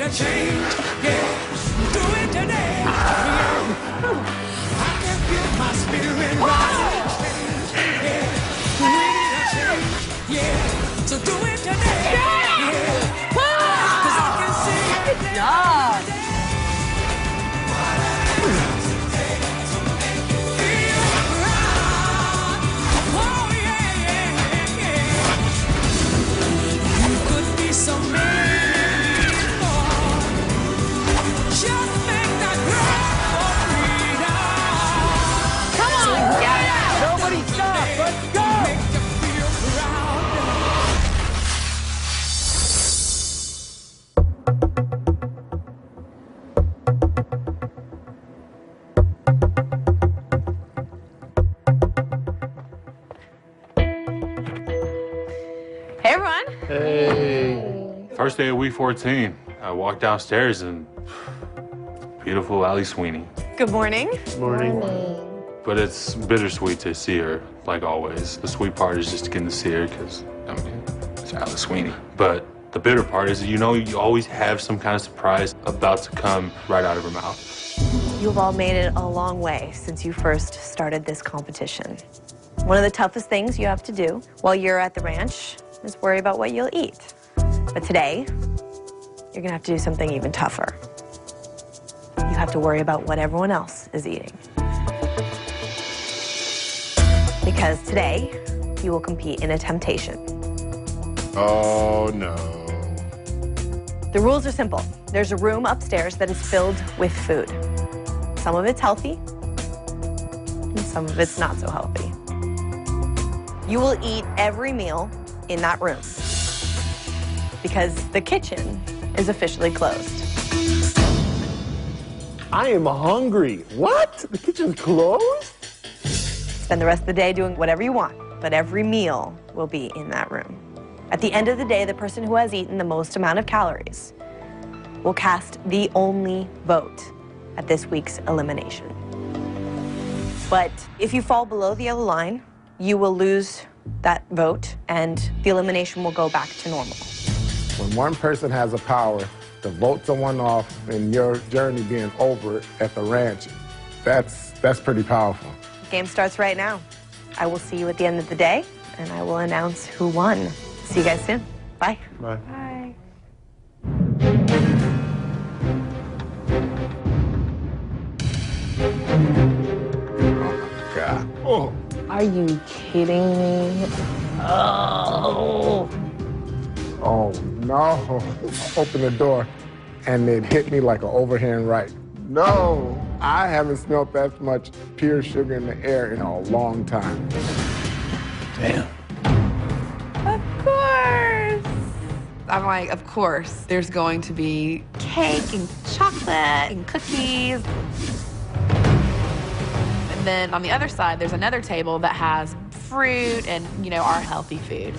a change, yeah. Do it today, yeah. I can feel my spirit rising, yeah. We need a change, yeah. So do it today, yeah. 'Cause I can see it. Good job. So many more. Just make that break for freedom. Come on, yeah. Nobody stop. Let's go. Make you feel proud. Hey, everyone. Hey. First day of week 14, I walked downstairs and beautiful Allie Sweeney. Good morning. Morning. But it's bittersweet to see her, like always. The sweet part is just getting to see her because, I mean, it's Allie Sweeney. But the bitter part is, you know, you always have some kind of surprise about to come right out of her mouth. You've all made it a long way since you first started this competition. One of the toughest things you have to do while you're at the ranch is worry about what you'll eat. But today, you're gonna have to do something even tougher. You have to worry about what everyone else is eating. Because today, you will compete in a temptation. Oh, no. The rules are simple. There's a room upstairs that is filled with food. Some of it's healthy, and some of it's not so healthy. You will eat every meal in that room because the kitchen is officially closed. I am hungry. What? The kitchen's closed? Spend the rest of the day doing whatever you want, but every meal will be in that room. At the end of the day, the person who has eaten the most amount of calories will cast the only vote at this week's elimination. But if you fall below the yellow line, you will lose that vote and the elimination will go back to normal. When one person has a power to vote someone off and your journey being over at the ranch, that's pretty powerful. The game starts right now. I will see you at the end of the day and I will announce who won. See you guys soon. Bye. Bye. Bye. God. Oh. Are you kidding me? Oh. Oh, no. Open the door, and it hit me like an overhand right. No, I haven't smelled that much pure sugar in the air in a long time. Damn. Of course. I'm like, of course, there's going to be cake and chocolate and cookies. And then on the other side, there's another table that has fruit and, you know, our healthy food.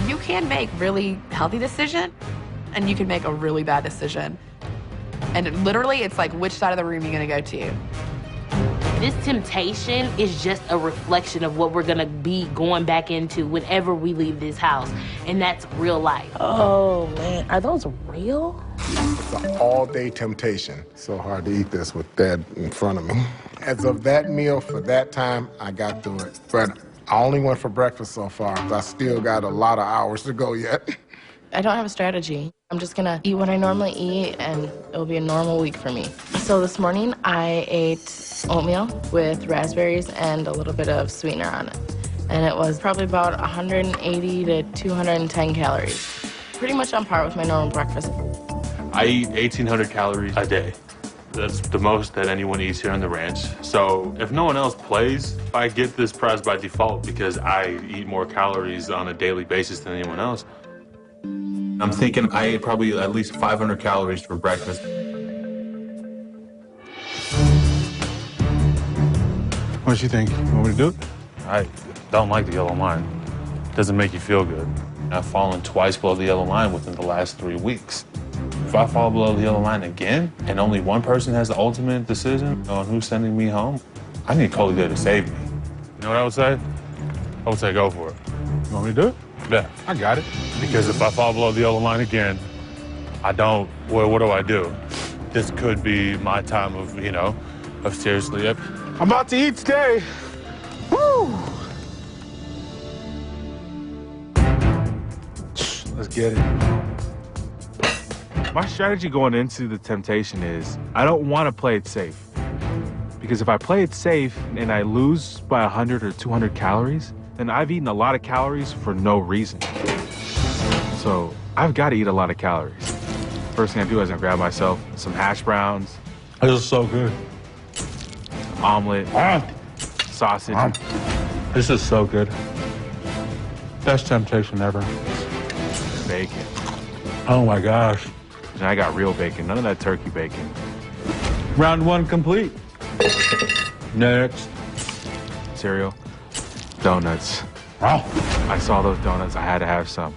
You can make really healthy decision, and you can make a really bad decision. And literally, it's like, which side of the room are you gonna go to? This temptation is just a reflection of what we're gonna be going back into whenever we leave this house, and that's real life. Oh, man, are those real? It's an all-day temptation. So hard to eat this with Dad in front of me. As of that meal for that time, I got through it. But I only went for breakfast so far. I still got a lot of hours to go yet. I don't have a strategy. I'm just gonna eat what I normally eat, and it'll be a normal week for me. So this morning, I ate oatmeal with raspberries and a little bit of sweetener on it. And it was probably about 180 to 210 calories. Pretty much on par with my normal breakfast. I eat 1,800 calories a day. That's the most that anyone eats here on the ranch. So if no one else plays, I get this prize by default because I eat more calories on a daily basis than anyone else. I'm thinking I ate probably at least 500 calories for breakfast. What you think? You want me to do it? I don't like the yellow line. It doesn't make you feel good. I've fallen twice below the yellow line within the last 3 weeks. If I fall below the yellow line again, and only one person has the ultimate decision on who's sending me home, I need Coley there to save me. You know what I would say? I would say go for it. You want me to do it? Yeah, I got it. Because if I fall below the yellow line again, well, what do I do? This could be my time of, of seriously. I'm about to eat today. Woo! Let's get it. My strategy going into the temptation is I don't want to play it safe. Because if I play it safe and I lose by 100 or 200 calories, then I've eaten a lot of calories for no reason. So I've got to eat a lot of calories. First thing I do is I grab myself some hash browns. This is so good. Omelet, sausage. This is so good. Best temptation ever. Bacon. Oh my gosh. And I got real bacon, none of that turkey bacon. Round one complete. Next. Cereal, donuts. Wow. I saw those donuts, I had to have some.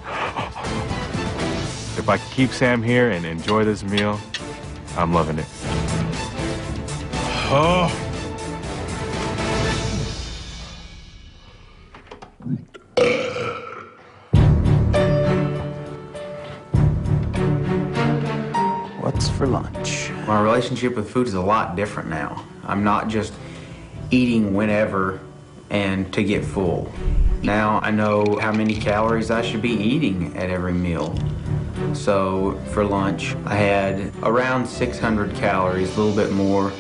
If I can keep Sam here and enjoy this meal, I'm loving it. Oh. What's for lunch? My relationship with food is a lot different now. I'm not just eating whenever and to get full. Now I know how many calories I should be eating at every meal. So for lunch, I had around 600 calories, a little bit more.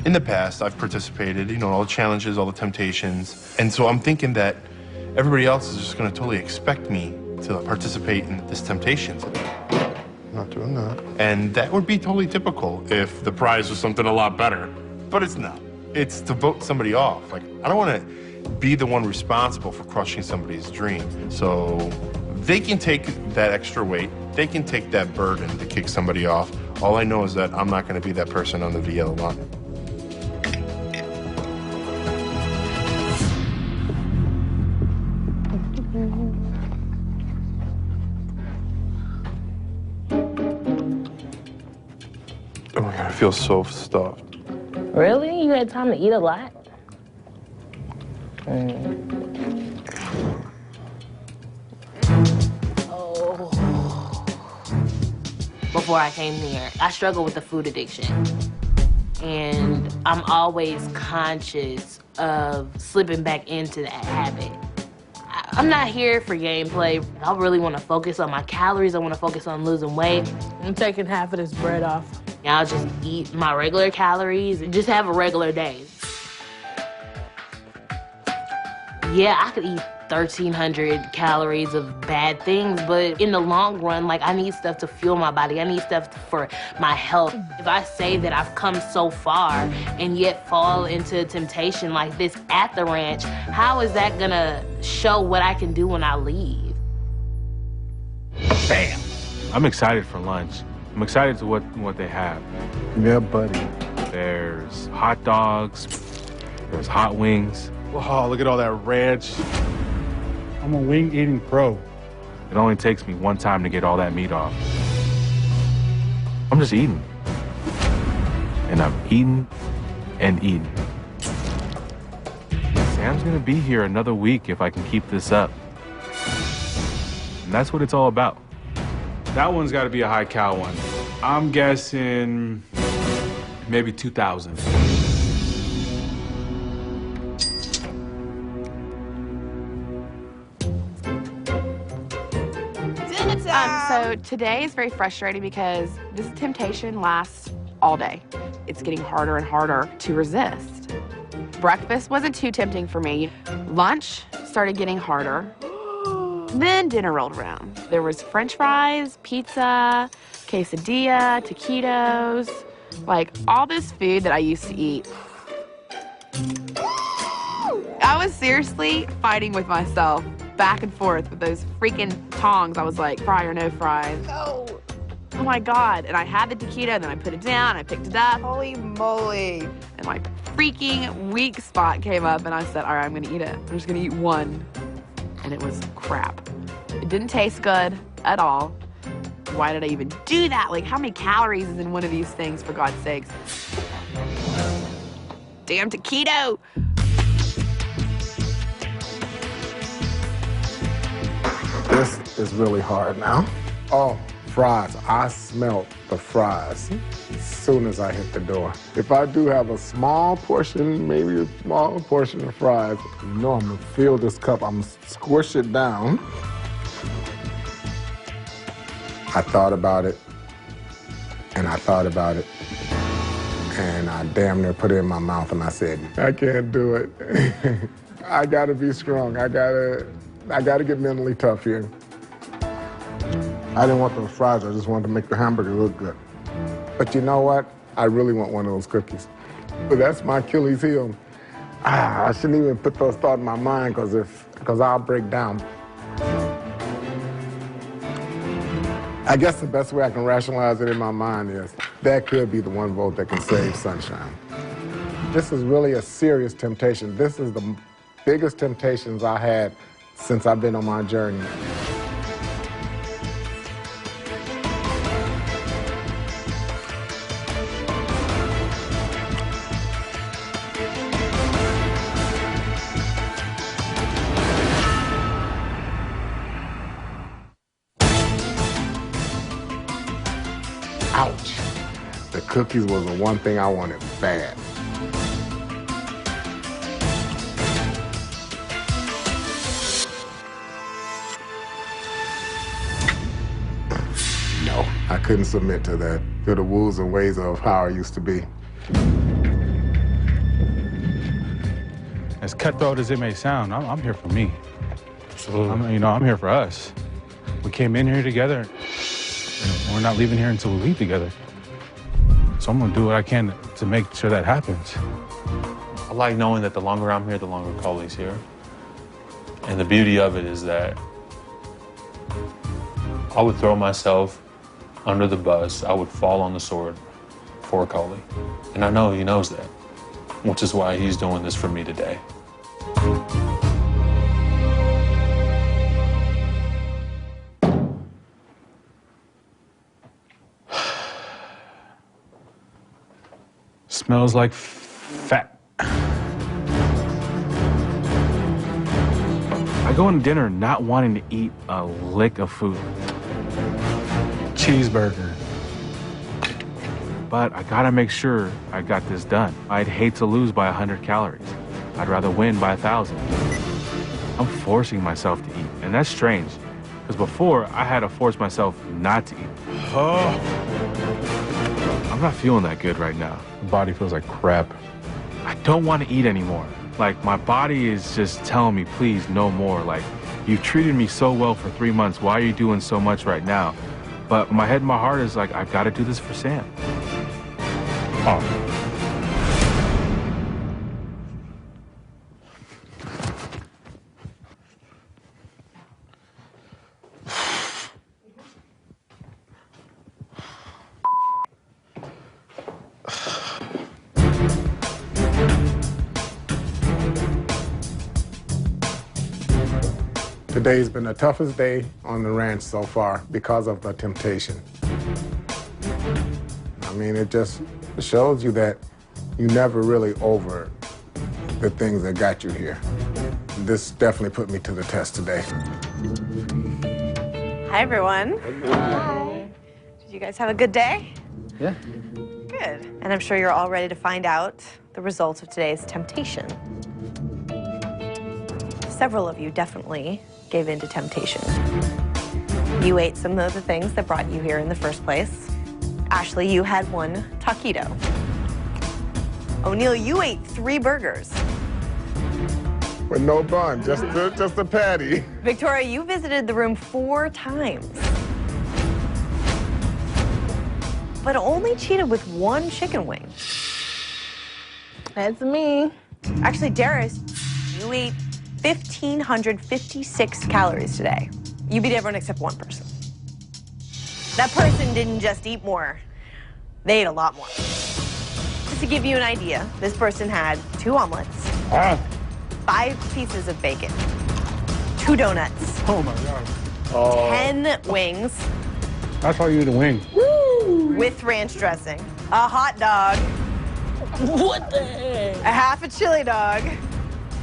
In the past, I've participated, all the challenges, all the temptations. And so I'm thinking that everybody else is just going to totally expect me to participate in this temptation today. Not doing that. And that would be totally typical if the prize was something a lot better. But it's not. It's to vote somebody off. Like, I don't want to be the one responsible for crushing somebody's dream. So they can take that extra weight. They can take that burden to kick somebody off. All I know is that I'm not going to be that person under the yellow line. Oh my God, I feel so stuffed. Really? You had time to eat a lot? Oh. Before I came here, I struggled with a food addiction. And I'm always conscious of slipping back into that habit. I'm not here for gameplay. I really want to focus on my calories. I want to focus on losing weight. I'm taking half of this bread off. I'll just eat my regular calories and just have a regular day. Yeah, I could eat 1,300 calories of bad things, but in the long run, I need stuff to fuel my body. I need stuff for my health. If I say that I've come so far and yet fall into a temptation like this at the ranch, how is that gonna show what I can do when I leave? Bam! I'm excited for lunch. I'm excited to what they have. Yeah, buddy. There's hot dogs, there's hot wings. Oh, look at all that ranch. I'm a wing-eating pro. It only takes me one time to get all that meat off. I'm just eating. And I'm eating and eating. Sam's gonna be here another week if I can keep this up. And that's what it's all about. That one's got to be a high cal one. I'm guessing maybe 2,000. So today is very frustrating because this temptation lasts all day. It's getting harder and harder to resist. Breakfast wasn't too tempting for me. Lunch started getting harder. Then dinner rolled around. There was French fries, pizza, quesadilla, taquitos, all this food that I used to eat. I was seriously fighting with myself back and forth with those freaking tongs. I was like, fry or no fries. No. Oh my God. And I had the taquito, and then I put it down, I picked it up. Holy moly. And my freaking weak spot came up, and I said, all right, I'm gonna eat it. I'm just gonna eat one. And it was crap. It didn't taste good at all. why did I even do that? Like, how many calories is in one of these things, for God's sakes? Damn taquito. This is really hard now. Oh, fries. I smelled the fries as soon as I hit the door. If I do have a small portion, maybe a small portion of fries, you know I'm gonna fill this cup. I'm gonna squish it down. I thought about it, and I thought about it, and I damn near put it in my mouth, and I said, I can't do it. I gotta be strong. I gotta get mentally tough here. I didn't want those fries, I just wanted to make the hamburger look good. But you know what? I really want one of those cookies. But that's my Achilles heel. I shouldn't even put those thoughts in my mind because I'll break down. I guess the best way I can rationalize it in my mind is that could be the one vote that can save Sunshine. This is really a serious temptation. This is the biggest temptations I had since I've been on my journey. Ouch. The cookies was the one thing I wanted bad. No, I couldn't submit to that, to the woos and ways of how I used to be. As cutthroat as it may sound, I'm here for me. Absolutely. I'm here for us. We came in here together. We're not leaving here until we leave together. So I'm gonna do what I can to make sure that happens. I like knowing that the longer I'm here, the longer Coley's here. And the beauty of it is that I would throw myself under the bus. I would fall on the sword for Coley. And I know he knows that, which is why he's doing this for me today. Smells like fat. I go into dinner not wanting to eat a lick of food. Cheeseburger. But I gotta make sure I got this done. I'd hate to lose by 100 calories. I'd rather win by 1,000. I'm forcing myself to eat, and that's strange, because before I had to force myself not to eat. I'm not feeling that good right now. The body feels like crap. I don't want to eat anymore. Like, my body is just telling me, please, no more. Like, you've treated me so well for 3 months. Why are you doing so much right now? But my head and my heart is like, I've got to do this for Sam. Oh. Today's been the toughest day on the ranch so far because of the temptation. I mean, it just shows you that you never really over the things that got you here. This definitely put me to the test today. Hi, everyone. Hi. Did you guys have a good day? Yeah. Good. And I'm sure you're all ready to find out the results of today's temptation. Several of you definitely gave in to temptation. You ate some of the things that brought you here in the first place. Ashley, you had one taquito. O'Neal, you ate 3 burgers. With no bun, just a patty. Victoria, you visited the room 4 times. But only cheated with 1 chicken wing. That's me. Actually, Darius, you ate 1,556 calories today. You beat everyone except one person. That person didn't just eat more, they ate a lot more. Just to give you an idea, this person had 2 omelets, 5 pieces of bacon, 2 donuts, Oh my God. 10 wings, That's why you eat a wing. With ranch dressing. A hot dog. What the heck? A half a chili dog.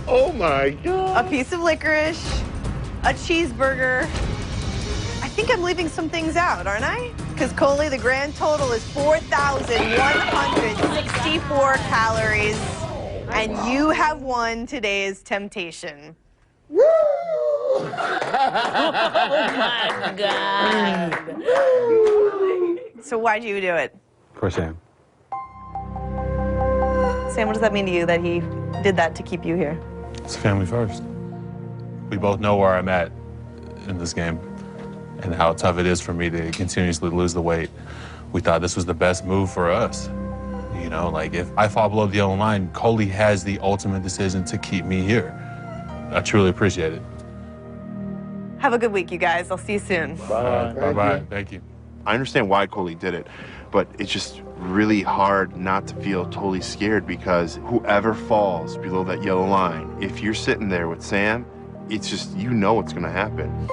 Oh my God. A piece of licorice. A cheeseburger. I think I'm leaving some things out, aren't I? Because Coley, the grand total is 4,164 calories. And you have won today's temptation. Oh my God. So why'd you do it? For Sam. Sam, what does that mean to you that he did that to keep you here? It's family first. We both know where I'm at in this game and how tough it is for me to continuously lose the weight. We thought this was the best move for us. You know, like if I fall below the yellow line, Coley has the ultimate decision to keep me here. I truly appreciate it. Have a good week, you guys. I'll see you soon. Bye. Bye-bye. Thank you. I understand why Coley did it, but it's just really hard not to feel totally scared because whoever falls below that yellow line, if you're sitting there with Sam, it's just, you know what's gonna happen.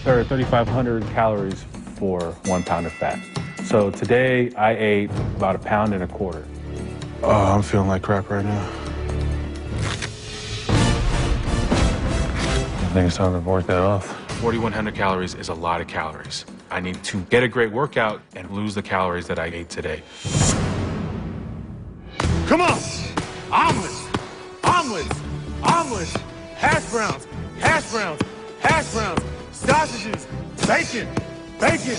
There are 3,500 calories for 1 pound of fat. So today I ate about 1.25 pounds. Oh, I'm feeling like crap right now. I think it's time to work that off. 4,100 calories is a lot of calories. I need to get a great workout and lose the calories that I ate today. Come on! Omelets! Omelets! Omelets! Hash browns! Hash browns! Hash browns! Sausages! Bacon! Bacon!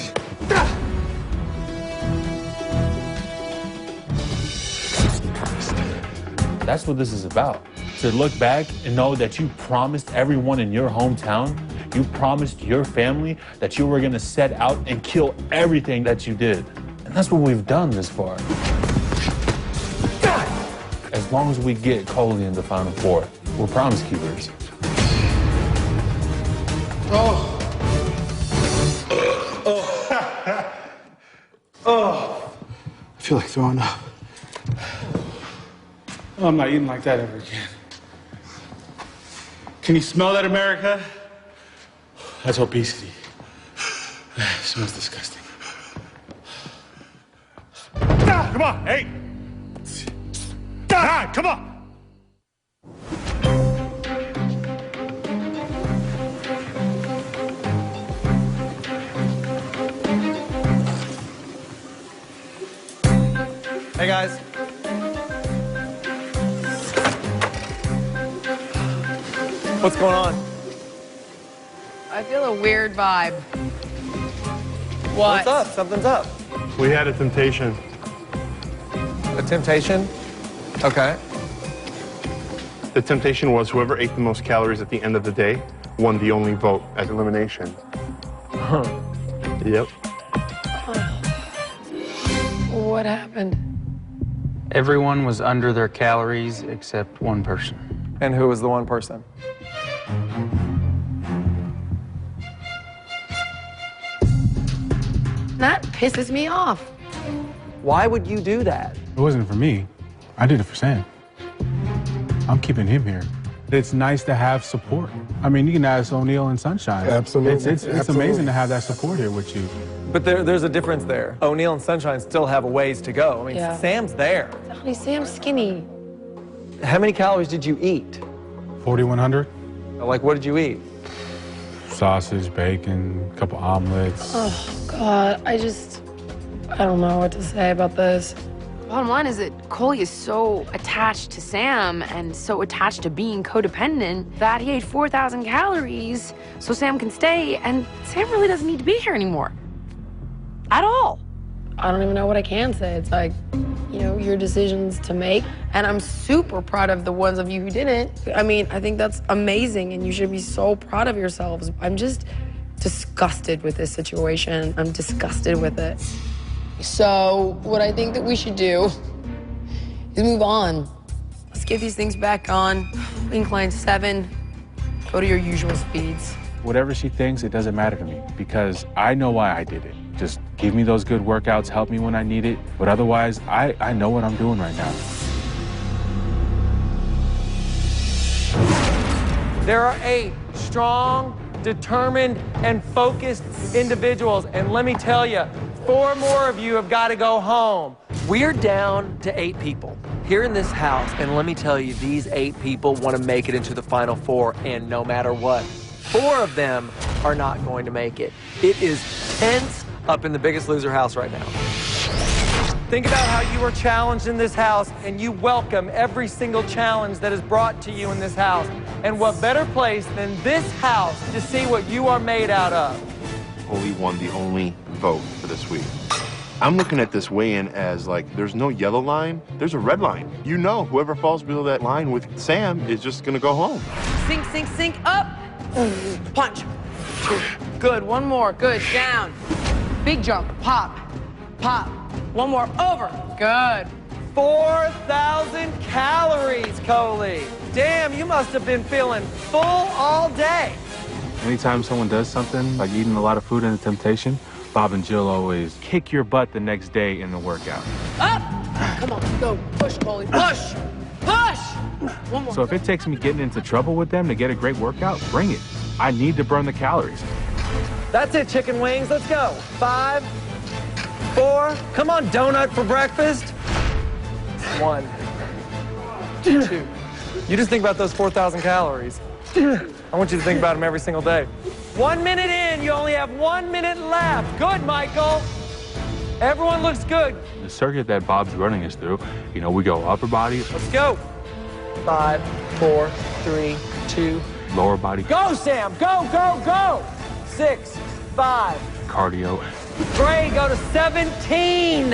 That's what this is about. To look back and know that you promised everyone in your hometown, you promised your family that you were gonna set out and kill everything that you did. And that's what we've done this far. As long as we get Coley in the Final Four, we're promise keepers. Oh, I feel like throwing up. Oh, I'm not eating like that ever again. Can you smell that, America? That's obesity. It smells disgusting. Ah, come on, hey! Ah, come on! Hey, guys. What's going on? I feel a weird vibe. What's up? Something's up. We had a temptation. A temptation? Okay. The temptation was whoever ate the most calories at the end of the day won the only vote at elimination. Huh. Yep. What happened? Everyone was under their calories except one person. And who was the one person? That pisses me off. Why would you do that? It wasn't for me. I did it for Sam. I'm keeping him here. It's nice to have support. I mean, you can ask O'Neal and Sunshine. Absolutely. It's amazing to have that support here with you. But there's a difference there. O'Neal and Sunshine still have a ways to go. I mean, Yeah. Sam's there. Honey, Sam's skinny. How many calories did you eat? 4,100. Like, what did you eat? Sausage, bacon, a couple omelets. Oh, God, I don't know what to say about this. Bottom line is that Coley is so attached to Sam and so attached to being codependent that he ate 4,000 calories so Sam can stay, and Sam really doesn't need to be here anymore. At all. I don't even know what I can say. It's like, you know, your decisions to make. And I'm super proud of the ones of you who didn't. I mean, I think that's amazing, and you should be so proud of yourselves. I'm just disgusted with this situation. I'm disgusted with it. So what I think that we should do is move on. Let's get these things back on. Incline 7, go to your usual speeds. Whatever she thinks, it doesn't matter to me because I know why I did it. Just give me those good workouts, help me when I need it. But otherwise, I know what I'm doing right now. There are 8 strong, determined, and focused individuals. And let me tell you, 4 more of you have got to go home. We're down to 8 people here in this house. And let me tell you, these 8 people want to make it into the Final Four. And no matter what, 4 of them are not going to make it. It is tense up in the Biggest Loser house right now. Think about how you were challenged in this house, and you welcome every single challenge that is brought to you in this house. And what better place than this house to see what you are made out of? Only won the only vote for this week. I'm looking at this weigh-in as like, there's no yellow line, there's a red line. You know, whoever falls below that line with Sam is just gonna go home. Sink, sink, sink, up. Punch. Good, one more, good, down. Big jump, pop, pop. One more, over. Good. 4,000 calories, Coley. Damn, you must have been feeling full all day. Anytime someone does something, like eating a lot of food in a temptation, Bob and Jill always kick your butt the next day in the workout. Up. Come on, go. Push, Coley, push. Push. One more. So if it takes me getting into trouble with them to get a great workout, bring it. I need to burn the calories. That's it, chicken wings. Let's go. 5, 4. Come on, donut for breakfast. 1, 2. You just think about those 4,000 calories. I want you to think about them every single day. 1 minute in, you only have 1 minute left. Good, Michael. Everyone looks good. The circuit that Bob's running us through, you know, we go upper body. Let's go. 5, 4, 3, 2. Lower body. Go, Sam. Go, go, go. 6, 5. Cardio. Great, go to 17.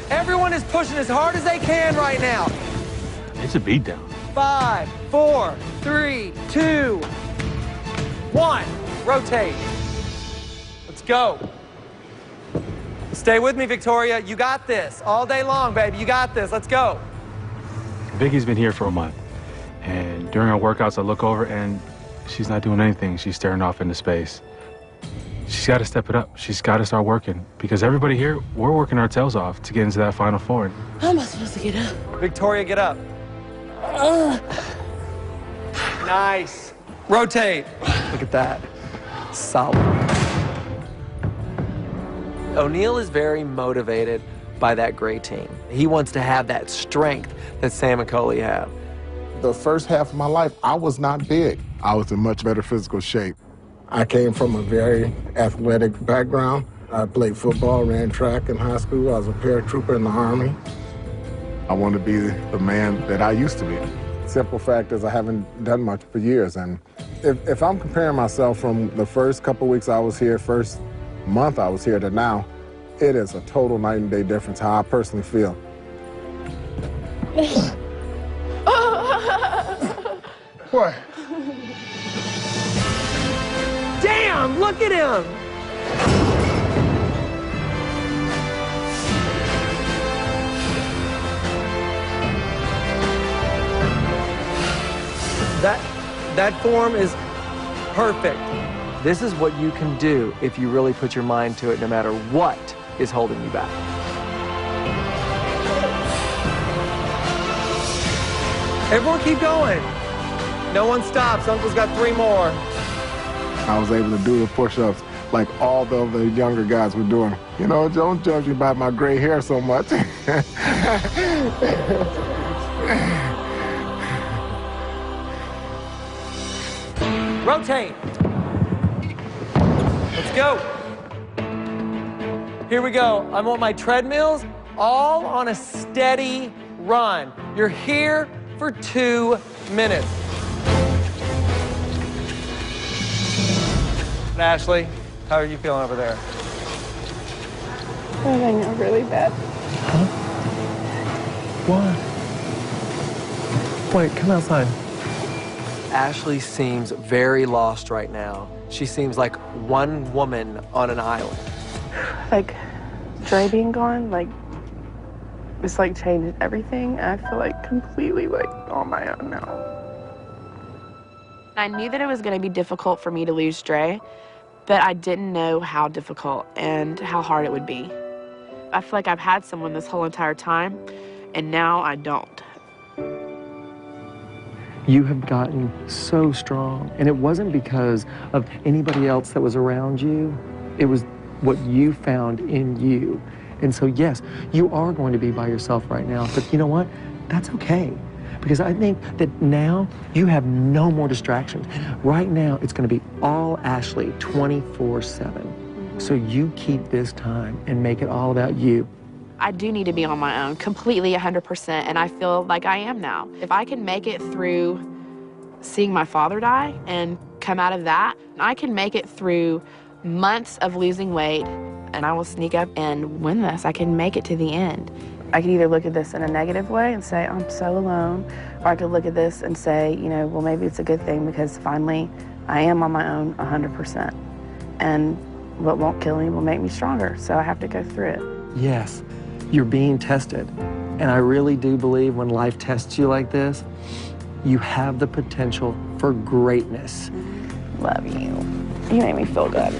Everyone is pushing as hard as they can right now. It's a beatdown. 5, 4, 3, 2, 1. Rotate. Let's go. Stay with me, Victoria. You got this. All day long, baby. You got this. Let's go. Vicky's been here for a month. And during our workouts, I look over and she's not doing anything. She's staring off into space. She's got to step it up. She's got to start working. Because everybody here, we're working our tails off to get into that Final Four. How am I supposed to get up? Victoria, get up. Nice. Rotate. Look at that. Solid. O'Neal is very motivated by that gray team. He wants to have that strength that Sam and Coley have. The first half of my life, I was not big. I was in much better physical shape. I came from a very athletic background. I played football, ran track in high school. I was a paratrooper in the Army. I want to be the man that I used to be. Simple fact is I haven't done much for years. And if I'm comparing myself from the first couple weeks I was here, first month I was here to now, it is a total night and day difference how I personally feel. What? Damn, look at him. That form is perfect. This is what you can do if you really put your mind to it, no matter what is holding you back. Everyone keep going. No one stops. Uncle's got 3 more. I was able to do the push-ups like all the other younger guys were doing. You know, don't judge me by my gray hair so much. Rotate. Let's go. Here we go. I want my treadmills all on a steady run. You're here for 2 minutes. Ashley, how are you feeling over there? I know really bad. Huh? What? Wait, come outside. Ashley seems very lost right now. She seems like one woman on an island. Like, Dre being gone, like, it's like changed everything. I feel like completely like on my own now. I knew that it was going to be difficult for me to lose Dre, but I didn't know how difficult and how hard it would be. I feel like I've had someone this whole entire time, and now I don't. You have gotten so strong. And it wasn't because of anybody else that was around you. It was what you found in you. And so, yes, you are going to be by yourself right now. But you know what? That's okay. Because I think that now you have no more distractions. Right now, it's going to be all Ashley 24/7. So you keep this time and make it all about you. I do need to be on my own, completely 100%, and I feel like I am now. If I can make it through seeing my father die and come out of that, I can make it through months of losing weight, and I will sneak up and win this. I can make it to the end. I could either look at this in a negative way and say, I'm so alone, or I could look at this and say, you know, well, maybe it's a good thing because finally I am on my own 100%. And what won't kill me will make me stronger, so I have to go through it. Yes, you're being tested. And I really do believe when life tests you like this, you have the potential for greatness. Love you. You make me feel good.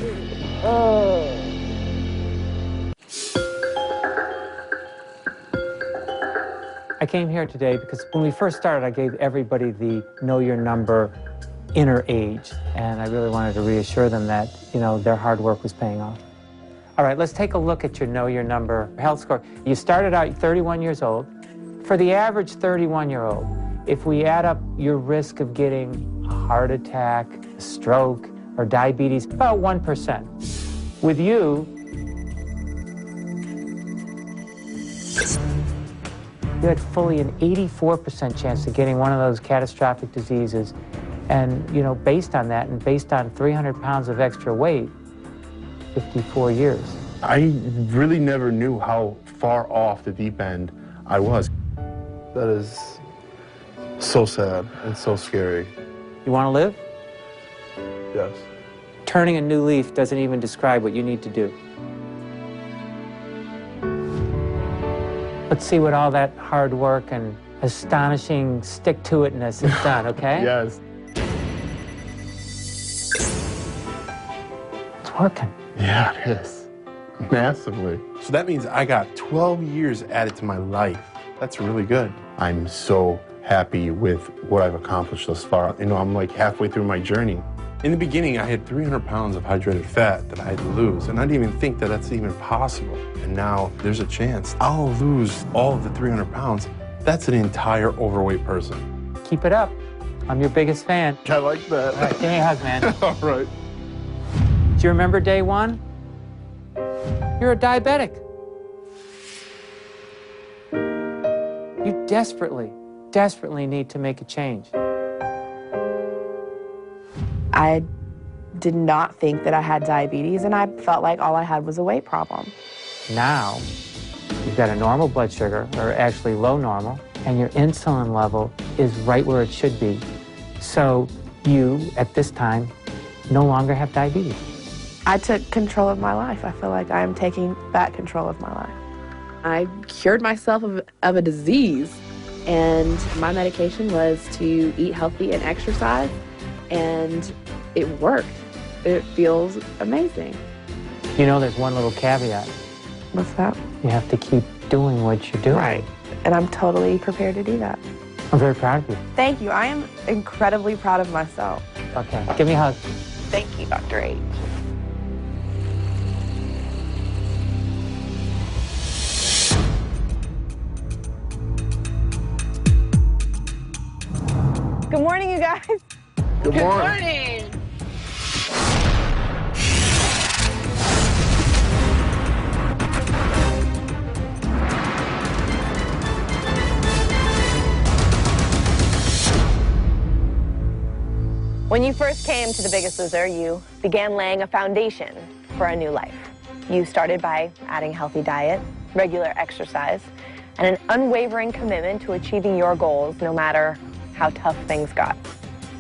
I came here today because when we first started, I gave everybody the know your number inner age. And I really wanted to reassure them that, you know, their hard work was paying off. All right, let's take a look at your know your number health score. You started out 31 years old. For the average 31-year-old, if we add up your risk of getting a heart attack, a stroke, or diabetes, about 1%. With you, you had fully an 84% chance of getting one of those catastrophic diseases. And, you know, based on that and based on 300 pounds of extra weight, 54 years. I really never knew how far off the deep end I was. That is so sad and so scary. You want to live? Yes. Turning a new leaf doesn't even describe what you need to do. Let's see what all that hard work and astonishing stick-to-itness has done, okay? Yes. It's working. Yeah, it is. Massively. So that means I got 12 years added to my life. That's really good. I'm so happy with what I've accomplished thus far. You know, I'm like halfway through my journey. In the beginning, I had 300 pounds of hydrated fat that I had to lose, and I didn't even think that that's even possible. And now there's a chance I'll lose all of the 300 pounds. That's an entire overweight person. Keep it up. I'm your biggest fan. I like that. All right, give me a hug, man. All right. Do you remember day one? You're a diabetic. You desperately need to make a change. I did not think that I had diabetes, and I felt like all I had was a weight problem. Now, you've got a normal blood sugar, or actually low normal, and your insulin level is right where it should be. So you, at this time, no longer have diabetes. I took control of my life. I feel like I am taking back control of my life. I cured myself of a disease, and my medication was to eat healthy and exercise, and it worked. It feels amazing. You know, there's one little caveat. What's that? You have to keep doing what you're doing. Right. And I'm totally prepared to do that. I'm very proud of you. Thank you. I am incredibly proud of myself. Okay, give me a hug. Thank you, Dr. H. Good morning, you guys. Good morning. When you first came to The Biggest Loser, you began laying a foundation for a new life. You started by adding healthy diet, regular exercise, and an unwavering commitment to achieving your goals no matter how tough things got.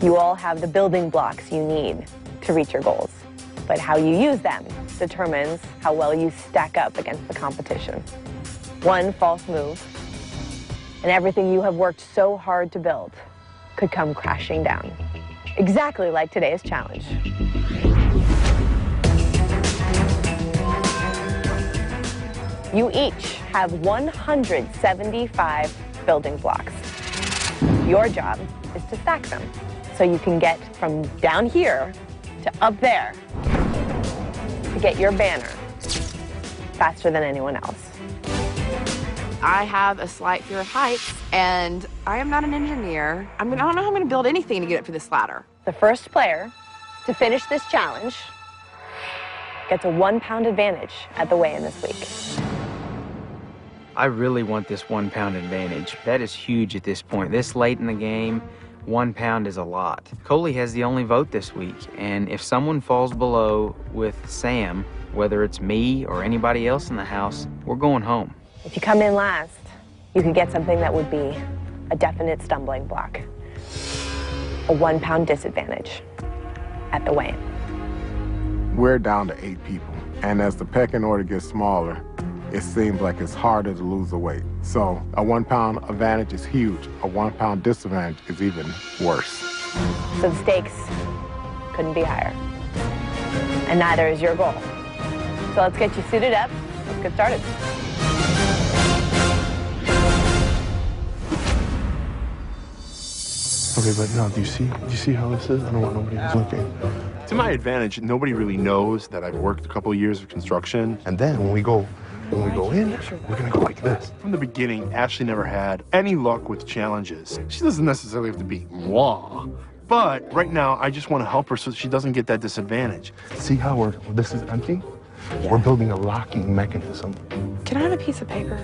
You all have the building blocks you need to reach your goals, but how you use them determines how well you stack up against the competition. One false move, and everything you have worked so hard to build could come crashing down. Exactly like today's challenge. You each have 175 building blocks. Your job is to stack them. So you can get from down here to up there to get your banner faster than anyone else. I have a slight fear of heights, and I am not an engineer. I don't know how I'm going to build anything to get up to this ladder. The first player to finish this challenge gets a 1 pound advantage at the weigh-in this week. I really want this 1 pound advantage. That is huge at this point. This late in the game, 1 pound is a lot. Coley has the only vote this week, and if someone falls below with Sam, whether it's me or anybody else in the house, we're going home. If you come in last, you could get something that would be a definite stumbling block. A 1 pound disadvantage at the weigh-in. We're down to 8 people, and as the pecking order gets smaller, it seems like it's harder to lose the weight. So a 1 pound advantage is huge. A 1 pound disadvantage is even worse. So the stakes couldn't be higher. And neither is your goal. So let's get you suited up. Let's get started. Okay, but no, do you see how this is? I don't want nobody else looking. To my advantage, nobody really knows that I've worked a couple of years of construction. And then when we go in, we're gonna go like this. From the beginning, Ashley never had any luck with challenges. She doesn't necessarily have to be moi. But right now, I just want to help her so she doesn't get that disadvantage. See how this is empty? Yeah. We're building a locking mechanism. Can I have a piece of paper?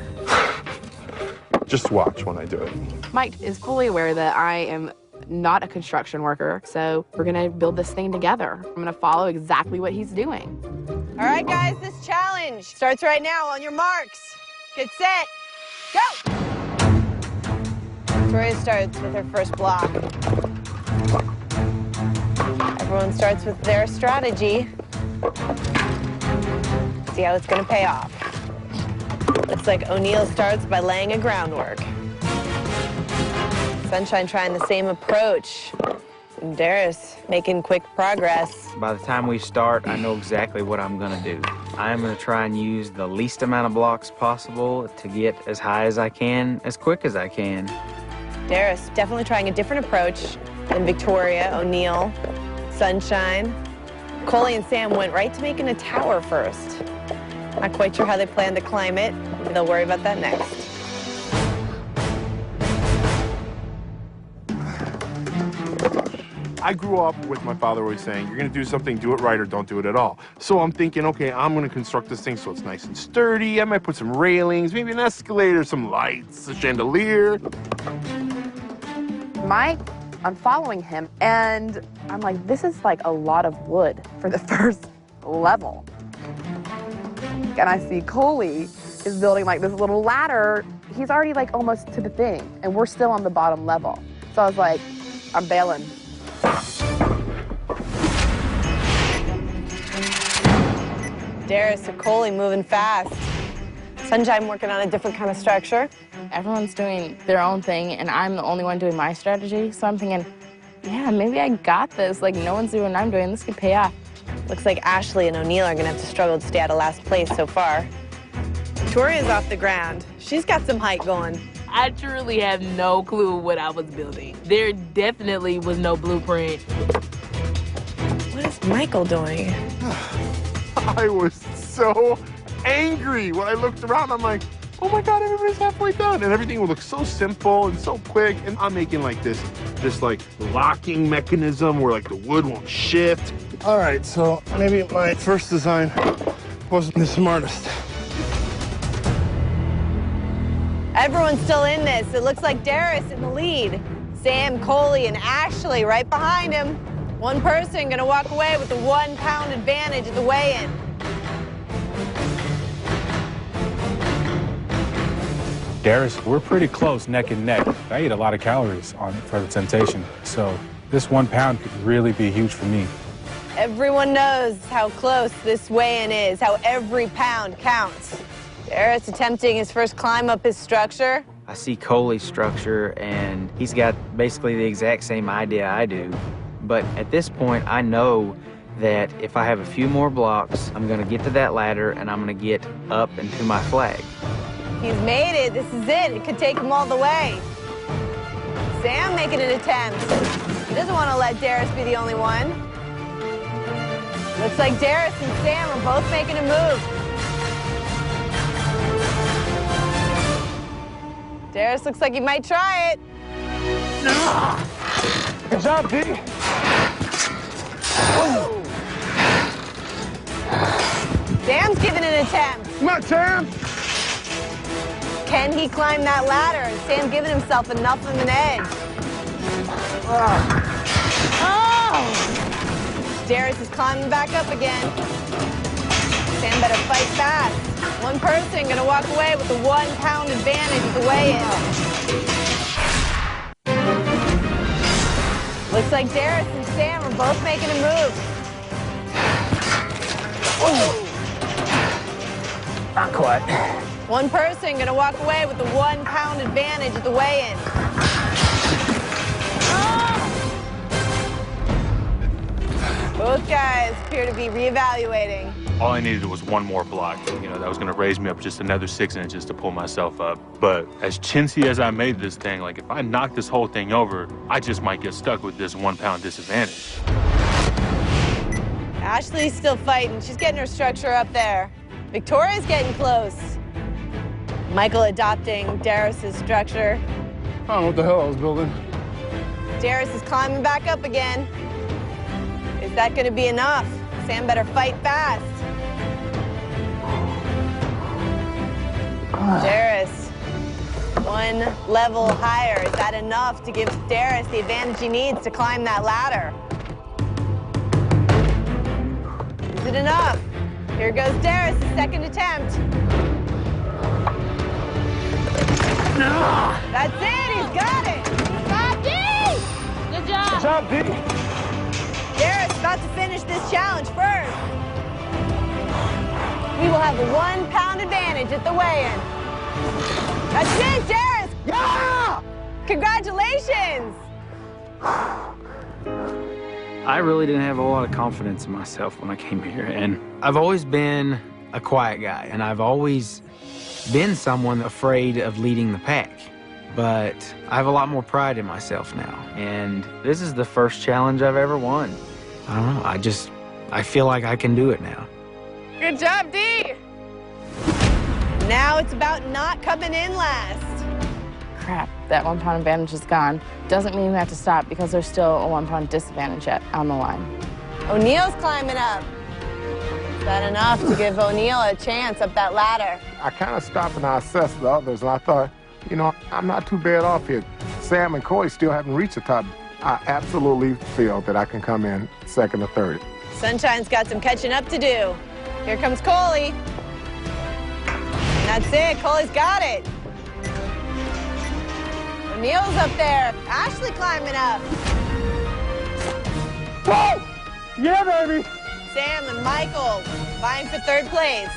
Just watch when I do it. Mike is fully aware that I am not a construction worker, so we're gonna build this thing together. I'm gonna follow exactly what he's doing. All right, guys, this challenge starts right now. On your marks, get set, go! Victoria starts with her first block. Everyone starts with their strategy. See how it's gonna pay off. Looks like O'Neill starts by laying a groundwork. Sunshine trying the same approach. And Darius making quick progress. By the time we start, I know exactly what I'm gonna do. I'm gonna try and use the least amount of blocks possible to get as high as I can, as quick as I can. Darius definitely trying a different approach than Victoria, O'Neill, Sunshine. Coley and Sam went right to making a tower first. Not quite sure how they plan to climb it. They'll worry about that next. I grew up with my father always saying, you're gonna do something, do it right or don't do it at all. So I'm thinking, okay, I'm gonna construct this thing so it's nice and sturdy. I might put some railings, maybe an escalator, some lights, a chandelier. Mike, I'm following him, and I'm like, this is like a lot of wood for the first level. And I see Coley is building like this little ladder. He's already like almost to the thing, and we're still on the bottom level. So I was like, I'm bailing. Darius and Coley moving fast. Sunshine working on a different kind of structure. Everyone's doing their own thing, and I'm the only one doing my strategy. So I'm thinking, yeah, maybe I got this. Like, no one's doing what I'm doing. This could pay off. Looks like Ashley and O'Neill are gonna have to struggle to stay out of last place so far. Victoria's off the ground. She's got some height going. I truly have no clue what I was building. There definitely was no blueprint. What is Michael doing? I was so angry when I looked around. I'm like, oh my God, everybody's halfway done. And everything would look so simple and so quick. And I'm making like this like locking mechanism where like the wood won't shift. All right, so maybe my first design wasn't the smartest. Everyone's still in this. It looks like Darius in the lead. Sam, Coley, and Ashley right behind him. One person gonna walk away with the 1 pound advantage at the weigh-in. Darius, we're pretty close, neck and neck. I eat a lot of calories for the temptation, so this 1 pound could really be huge for me. Everyone knows how close this weigh-in is, how every pound counts. Darius attempting his first climb up his structure. I see Coley's structure, and he's got basically the exact same idea I do. But at this point, I know that if I have a few more blocks, I'm gonna get to that ladder and I'm gonna get up and to my flag. He's made it. This is it. It could take him all the way. Sam making an attempt. He doesn't want to let Darius be the only one. Looks like Darius and Sam are both making a move. Darius looks like he might try it. Good job, D. Sam's giving an attempt. Come on, Sam. Can he climb that ladder? Is Sam giving himself enough of an edge? Oh! Darius is climbing back up again. Sam better fight fast. One person gonna walk away with the 1 pound advantage at the weigh-in. Looks like Darius and Sam are both making a move. Not quite. One person gonna walk away with the 1 pound advantage at the weigh-in. Both guys appear to be reevaluating. All I needed was one more block. You know, that was gonna raise me up just another 6 inches to pull myself up. But as chintzy as I made this thing, like if I knock this whole thing over, I just might get stuck with this 1 pound disadvantage. Ashley's still fighting. She's getting her structure up there. Victoria's getting close. Michael adopting Darius's structure. I don't know what the hell I was building. Darius is climbing back up again. Is that going to be enough? Sam better fight fast. Darius, 1 level higher. Is that enough to give Darius the advantage he needs to climb that ladder? Is it enough? Here goes Darius' second attempt. No! That's it, he's got it! Got D! Good job! Good job, D. Darius about to finish this challenge first. We will have a 1 pound advantage at the weigh-in. That's it, Darius! Yeah! Congratulations! I really didn't have a lot of confidence in myself when I came here, and I've always been a quiet guy, and I've always been someone afraid of leading the pack. But I have a lot more pride in myself now, and this is the first challenge I've ever won. I don't know, I feel like I can do it now. Good job, D! Now it's about not coming in last. Crap, that 1 pound advantage is gone. Doesn't mean we have to stop because there's still a 1 pound disadvantage on the line. O'Neill's climbing up. Is that enough to give O'Neill a chance up that ladder? I kind of stopped and I assessed the others, and I thought, you know, I'm not too bad off here. Sam and Corey still haven't reached the top. I absolutely feel that I can come in second or third. Sunshine's got some catching up to do. Here comes Coley. And that's it, Coley's got it. O'Neill's up there. Ashley climbing up. Whoa! Yeah, baby! Sam and Michael vying for third place.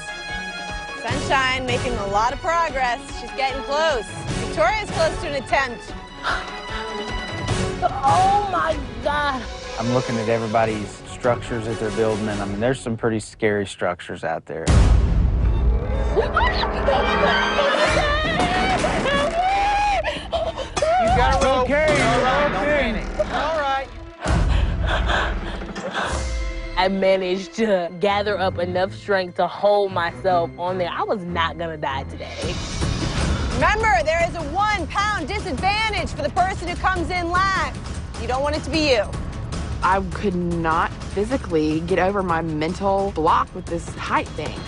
Sunshine making a lot of progress. She's getting close. Victoria's close to an attempt. Oh my God. I'm looking at everybody's structures that they're building, and I mean, there's some pretty scary structures out there. You got a rope. Okay, All right, don't okay. panic. All right. I managed to gather up enough strength to hold myself on there. I was not gonna die today. Remember, there is a 1 pound disadvantage for the person who comes in last. You don't want it to be you. I could not physically get over my mental block with this height thing.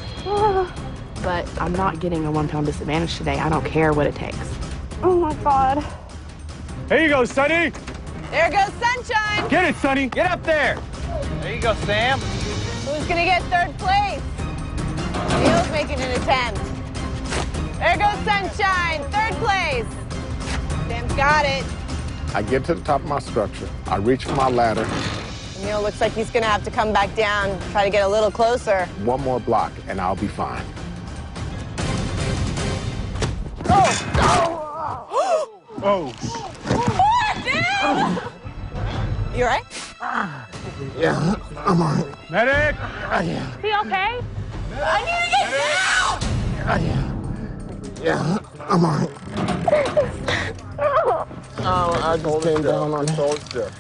But I'm not getting a 1 pound disadvantage today. I don't care what it takes. Oh my God. Here you go, Sonny. There goes Sunshine. Get it, Sonny. Get up there. There you go, Sam. Who's gonna get third place? Neil's making an attempt. There goes Sunshine, third place. Sam's got it. I get to the top of my structure. I reach for my ladder. Neil looks like he's gonna have to come back down, try to get a little closer. One more block, and I'll be fine. Oh. You all right? Yeah, I'm all right. Medic! He okay? I need to get down! Yeah, I'm all right. Oh, I just came down on it. Hold it still.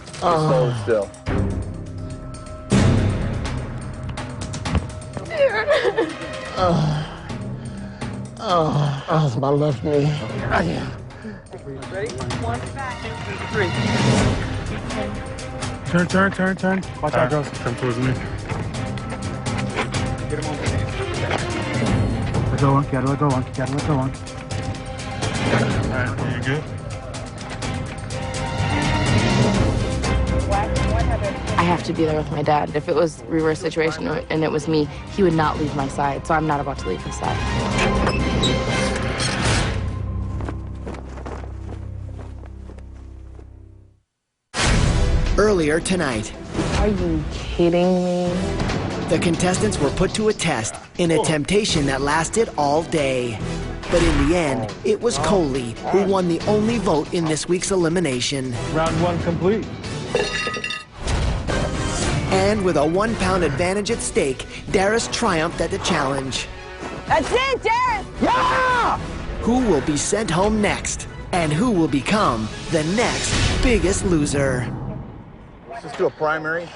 Just hold it still. Oh, my left knee. Ready? 1, 2, 3. Turn. Watch out, girls. Come towards me. Let go on. Gotta let go on. All right, you good? I have to be there with my dad. If it was reverse situation and it was me, he would not leave my side, so I'm not about to leave his side. Earlier tonight, Are you kidding me? the contestants were put to a test in a temptation that lasted all day. But in the end, it was Coley who won the only vote in this week's elimination. Round 1 complete. And with a 1 pound advantage at stake, Darius triumphed at the challenge. That's it, Darius! Yeah! Who will be sent home next? And who will become the next biggest loser? Let's just do a primary.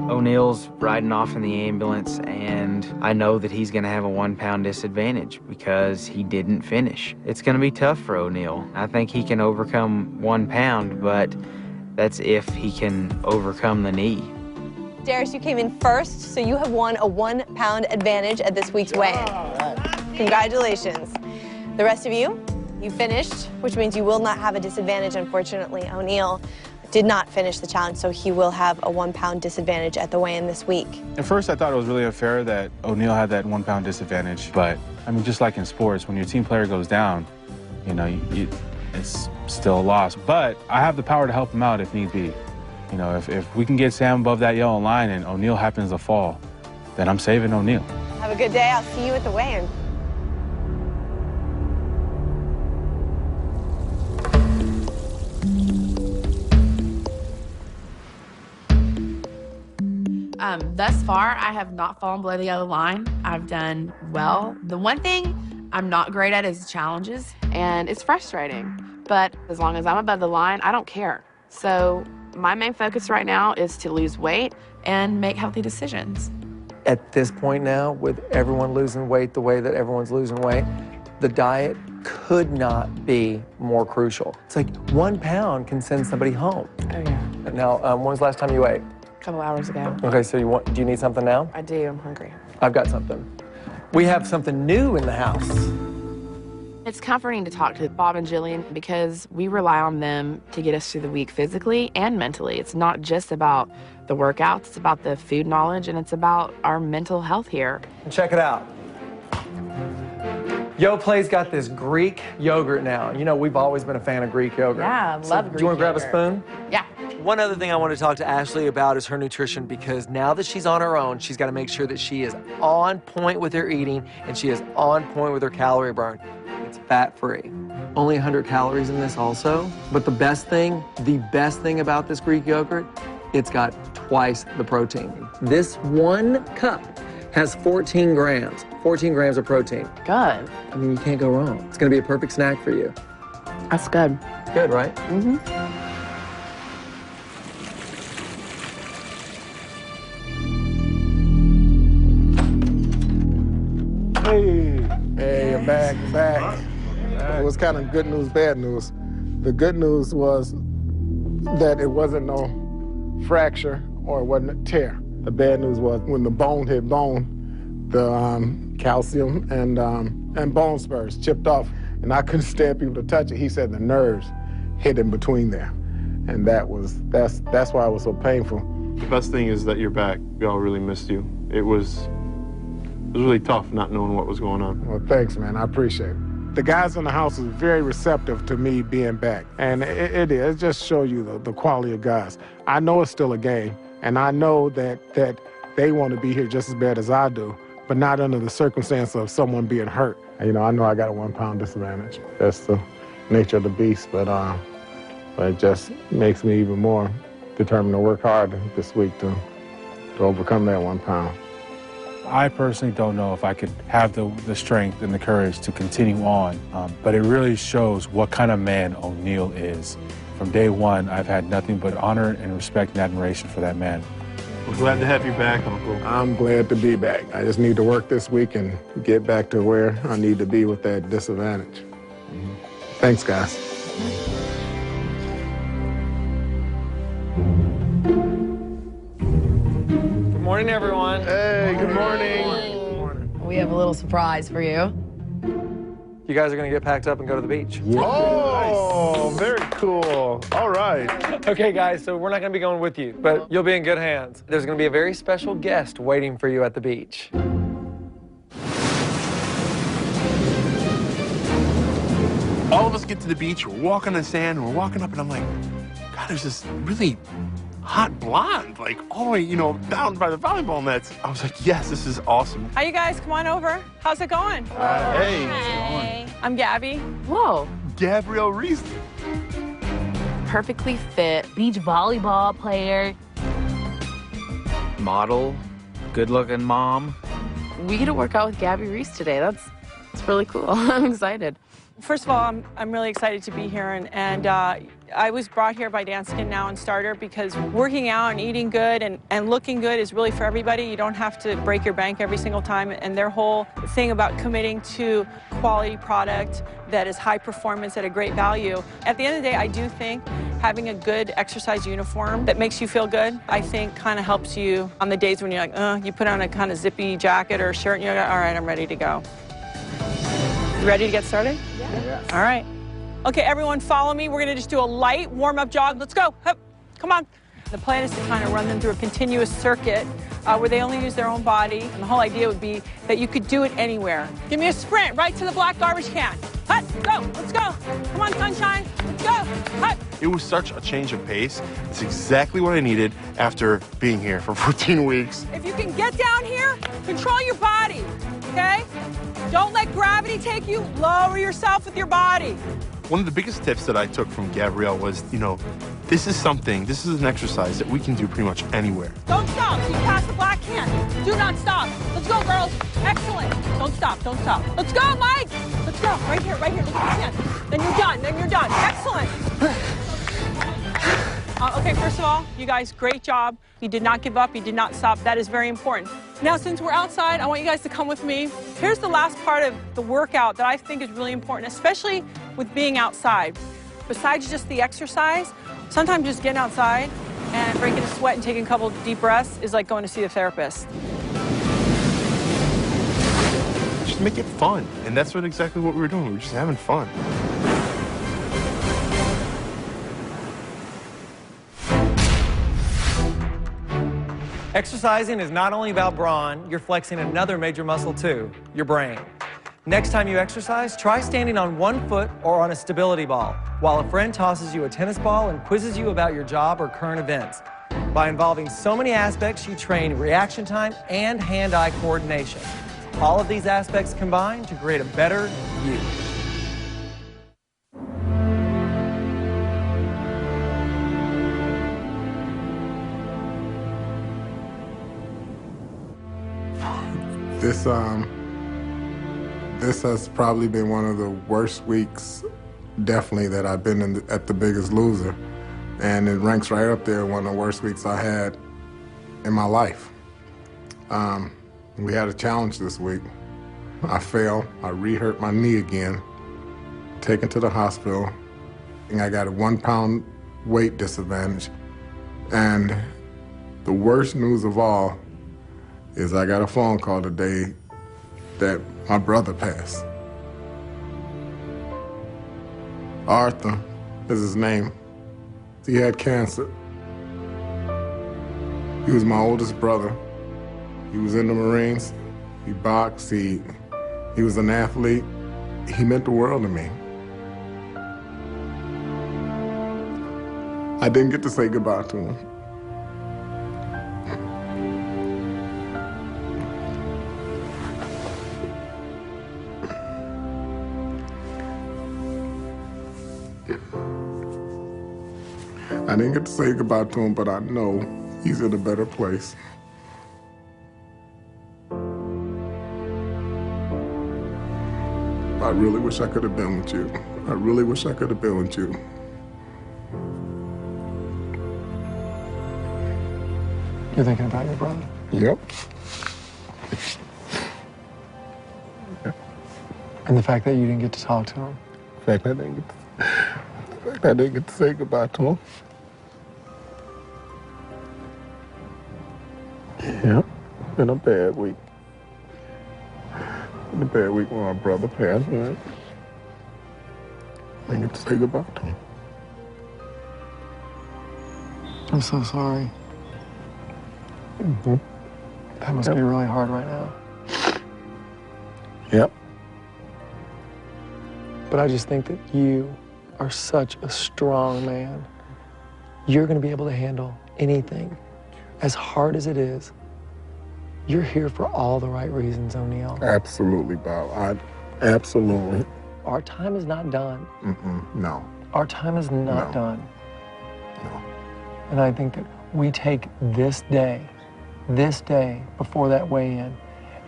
O'Neill's riding off in the ambulance, and I know that he's going to have a 1 pound disadvantage because he didn't finish. It's going to be tough for O'Neill. I think he can overcome 1 pound, but that's if he can overcome the knee. Darius, you came in first, so you have won a 1 pound advantage at this week's weigh-in. Congratulations. The rest of you, you finished, which means you will not have a disadvantage, unfortunately. O'Neill did not finish the challenge, so he will have a 1 pound disadvantage at the weigh-in this week. At first, I thought it was really unfair that O'Neill had that 1 pound disadvantage, but I mean, just like in sports, when your team player goes down, you know, it's still a loss. But I have the power to help him out if need be. You know, if we can get Sam above that yellow line and O'Neill happens to fall, then I'm saving O'Neill. Have a good day. I'll see you at the weigh-in. Thus far, I have not fallen below the yellow line. I've done well. The one thing I'm not great at is challenges, and it's frustrating. But as long as I'm above the line, I don't care. So my main focus right now is to lose weight and make healthy decisions. At this point now, with everyone losing weight the way that everyone's losing weight, the diet could not be more crucial. It's like 1 pound can send somebody home. Oh, yeah. Now, when was the last time you ate? A couple hours ago. Okay, so do you need something now? I do. I'm hungry. I've got something. We have something new in the house. It's comforting to talk to Bob and Jillian because we rely on them to get us through the week physically and mentally. It's not just about the workouts, it's about the food knowledge, and it's about our mental health here. Check it out. YoPlay's got this Greek yogurt now. You know, we've always been a fan of Greek yogurt. Yeah, I love Greek Do you want to grab yogurt. a spoon? Yeah. One other thing I want to talk to Ashley about is her nutrition, because now that she's on her own, she's got to make sure that she is on point with her eating and she is on point with her calorie burn. It's fat-free. Only 100 calories in this also. But the best thing about this Greek yogurt, it's got twice the protein. This 1 cup has 14 grams of protein. Good. I mean, you can't go wrong. It's going to be a perfect snack for you. That's good. Good, right? Mm-hmm. Hey, you're back. It was kind of good news, bad news. The good news was that it wasn't no fracture or it wasn't a tear. The bad news was when the bone hit bone, the calcium and bone spurs chipped off, and I couldn't stand people to touch it. He said the nerves hit in between there, and that's why it was so painful. The best thing is that you're back. We all really missed you. It was really tough not knowing what was going on. Well, thanks, man. I appreciate it. The guys in the house was very receptive to me being back, and it just shows you the quality of guys. I know it's still a game, and I know that they want to be here just as bad as I do, but not under the circumstance of someone being hurt. And, you know, I know I got a 1 pound disadvantage. That's the nature of the beast, but it just makes me even more determined to work hard this week to to overcome that 1 pound. I personally don't know if I could have the strength and the courage to continue on, but it really shows what kind of man O'Neal is. From day one, I've had nothing but honor and respect and admiration for that man. We're glad to have you back, Uncle. I'm glad to be back. I just need to work this week and get back to where I need to be with that disadvantage. Thanks, guys. Good morning, everyone. Hey, good morning. We have a little surprise for you. You guys are going to get packed up and go to the beach. Oh, very cool. All right. Okay, guys, so we're not going to be going with you, but you'll be in good hands. There's going to be a very special guest waiting for you at the beach. All of us get to the beach, we're walking on the sand, and we're walking up, and I'm like, God, there's this really hot blonde, like all the way, you know, down by the volleyball nets. I was like, yes, this is awesome. Hi, you guys. Come on over. How's it going? Hey. I'm Gabby. Whoa. Gabrielle Reese. Perfectly fit beach volleyball player. Model, good-looking mom. We get to work out with Gabby Reese today. That's really cool. I'm excited. First of all, I'm really excited to be here, and I was brought here by Danskin Now and Starter because working out and eating good and looking good is really for everybody. You don't have to break your bank every single time, and their whole thing about committing to quality product that is high performance at a great value. At the end of the day, I do think having a good exercise uniform that makes you feel good, I think kind of helps you on the days when you're like, you put on a kind of zippy jacket or shirt and you're like, all right, I'm ready to go. You ready to get started? Yeah. All right. Okay, everyone follow me. We're gonna just do a light warm-up jog. Let's go. Hup. Come on. The plan is to kind of run them through a continuous circuit where they only use their own body. And the whole idea would be that you could do it anywhere. Give me a sprint right to the black garbage can. Hut, go, let's go. Come on, sunshine, let's go. Hut. It was such a change of pace. It's exactly what I needed after being here for 14 weeks. If you can get down here, control your body, okay? Don't let gravity take you. Lower yourself with your body. One of the biggest tips that I took from Gabrielle was, you know, this is an exercise that we can do pretty much anywhere. Don't stop. You pass the black can. Do not stop. Let's go, girls. Excellent. Don't stop. Don't stop. Let's go, Mike. Let's go. Right here. Right here. Look at the can. Then you're done. Then you're done. Excellent. Okay, first of all, you guys, great job. You did not give up. You did not stop. That is very important. Now, since we're outside, I want you guys to come with me. Here's the last part of the workout that I think is really important, especially with being outside. Besides just the exercise, sometimes just getting outside and breaking a sweat and taking a couple deep breaths is like going to see a therapist. Just make it fun. And that's exactly what we were doing. We were just having fun. Exercising is not only about brawn, you're flexing another major muscle too, your brain. Next time you exercise, try standing on one foot or on a stability ball, while a friend tosses you a tennis ball and quizzes you about your job or current events. By involving so many aspects, you train reaction time and hand-eye coordination. All of these aspects combine to create a better you. This has probably been one of the worst weeks, definitely, that I've been at The Biggest Loser. And it ranks right up there, one of the worst weeks I had in my life. We had a challenge this week. I fell, I re-hurt my knee again, taken to the hospital, and I got a 1 pound weight disadvantage. And the worst news of all is I got a phone call today that my brother passed. Arthur is his name. He had cancer. He was my oldest brother. He was in the Marines. He boxed. He was an athlete. He meant the world to me. I didn't get to say goodbye to him. I didn't get to say goodbye to him, but I know he's in a better place. really wish I could have been with you. I really wish I could have been with you. You're thinking about your brother? Yep. And the fact that you didn't get to talk to him? The fact that I didn't get to say goodbye to him. Yep. Been a bad week. Been a bad week when my brother passed away. I didn't get to say goodbye to him. I'm so sorry. Mm-hmm. That must be really hard right now. Yep. But I just think that you are such a strong man. You're going to be able to handle anything, as hard as it is. You're here for all the right reasons, O'Neal. Absolutely, Bob. Absolutely. Our time is not done. No. Our time is not done. No. And I think that we take this day before that weigh-in,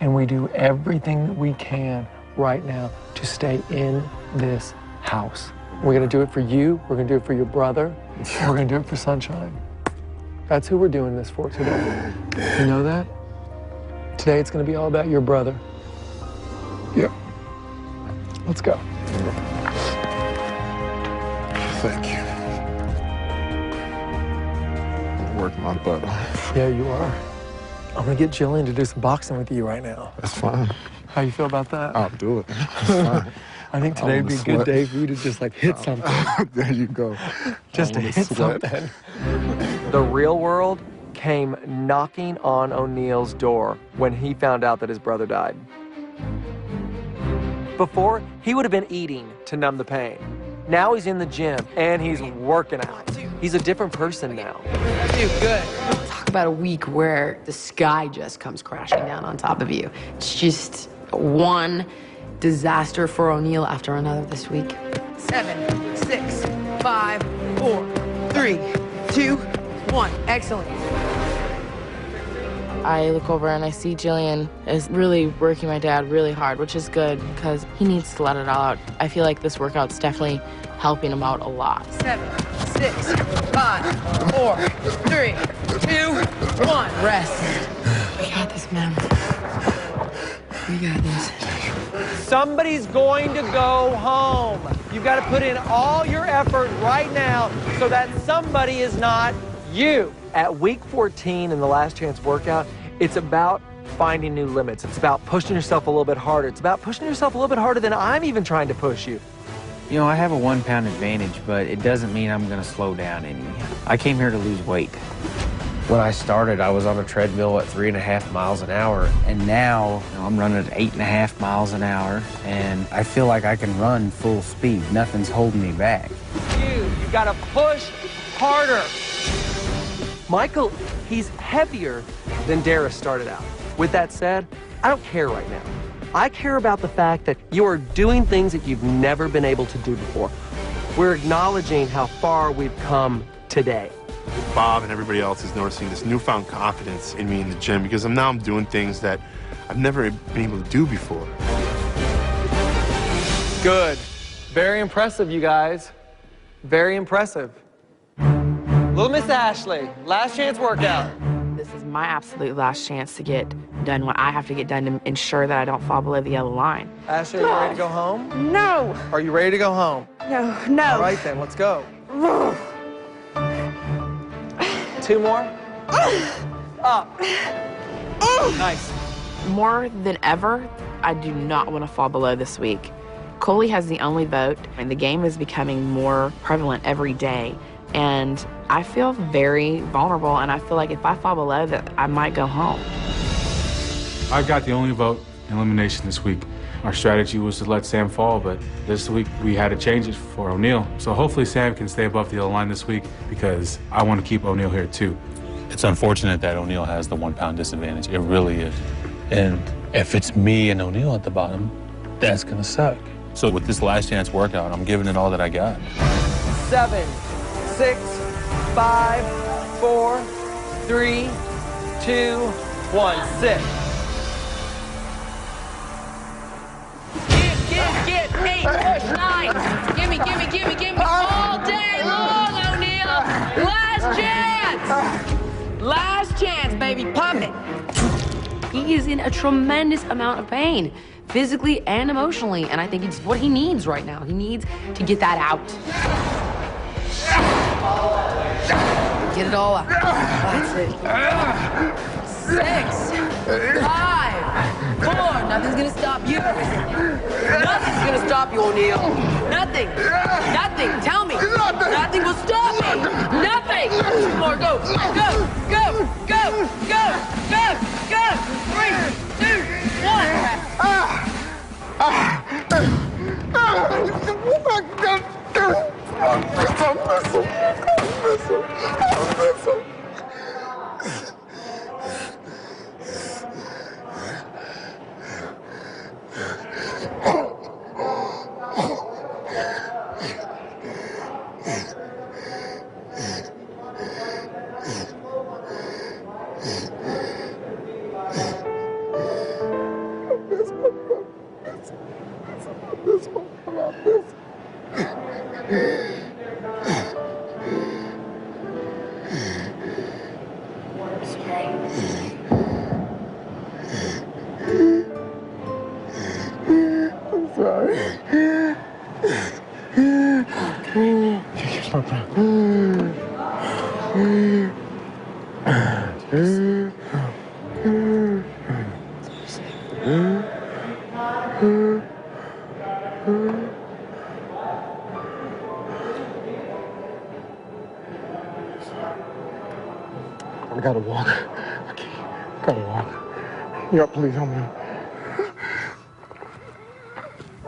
and we do everything that we can right now to stay in this house. We're gonna do it for you, we're gonna do it for your brother, we're gonna do it for Sunshine. That's who we're doing this for today. You know that? Today it's gonna be all about your brother. Yep. Let's go. Thank you. I'm working my butt off. Yeah, you are. I'm gonna get Jillian to do some boxing with you right now. That's fine. How you feel about that? I'll do it. That's fine. I think today would be a good day for you to just like hit something. There you go. Just to hit something. The real world came knocking on O'Neal's door when he found out that his brother died. Before, he would have been eating to numb the pain. Now he's in the gym and he's working out. He's a different person now. Dude, good. Talk about a week where the sky just comes crashing down on top of you. It's just one disaster for O'Neal after another this week. 7, 6, 5, 4, 3, 2, 1. Excellent. I look over and I see Jillian is really working my dad really hard, which is good because he needs to let it all out. I feel like this workout's definitely helping him out a lot. 7, 6, 5, 4, 3, 2, 1. Rest. We got this, man. We got this. Somebody's going to go home. You've got to put in all your effort right now so that somebody is not you. At week 14 in the Last Chance workout, it's about finding new limits. It's about pushing yourself a little bit harder. It's about pushing yourself a little bit harder than I'm even trying to push you. You know, I have a 1 pound advantage, but it doesn't mean I'm going to slow down any. I came here to lose weight. When I started, I was on a treadmill at 3.5 miles an hour, and now I'm running at 8.5 miles an hour, and I feel like I can run full speed. Nothing's holding me back. You got to push harder. Michael, he's heavier than Darius started out. With that said, I don't care right now. I care about the fact that you are doing things that you've never been able to do before. We're acknowledging how far we've come today. Bob and everybody else is noticing this newfound confidence in me in the gym because I'm doing things that I've never been able to do before. Good. Very impressive, you guys. Very impressive. Little Miss Ashley, Last Chance workout. This is my absolute last chance to get done what I have to get done to ensure that I don't fall below the yellow line. Ashley, are you ready to go home? No. Are you ready to go home? No. All right then, let's go. 2 more. Up. Nice. More than ever, I do not want to fall below this week. Coley has the only vote, and the game is becoming more prevalent every day. And I feel very vulnerable, and I feel like if I fall below that, I might go home. I got the only vote in elimination this week. Our strategy was to let Sam fall, but this week we had to change it for O'Neal. So hopefully Sam can stay above the yellow line this week because I want to keep O'Neal here too. It's unfortunate that O'Neal has the 1 pound disadvantage. It really is. And if it's me and O'Neal at the bottom, that's gonna suck. So with this Last Chance workout, I'm giving it all that I got. 7, 6, 5, 4, 3, 2, 1. Sit. Get. He is in a tremendous amount of pain, physically and emotionally, and I think it's what he needs right now. He needs to get that out. Get it all out. That's it. 6, 5, 4. Nothing's gonna stop you. Nothing's gonna stop you, O'Neal. Nothing. Nothing. Tell me. Nothing will stop me. Nothing. 2 more. Go. Go. Go. Go. Go. Go. Go. 3, 2, 1. I gotta walk. I gotta walk. Yeah, please help me.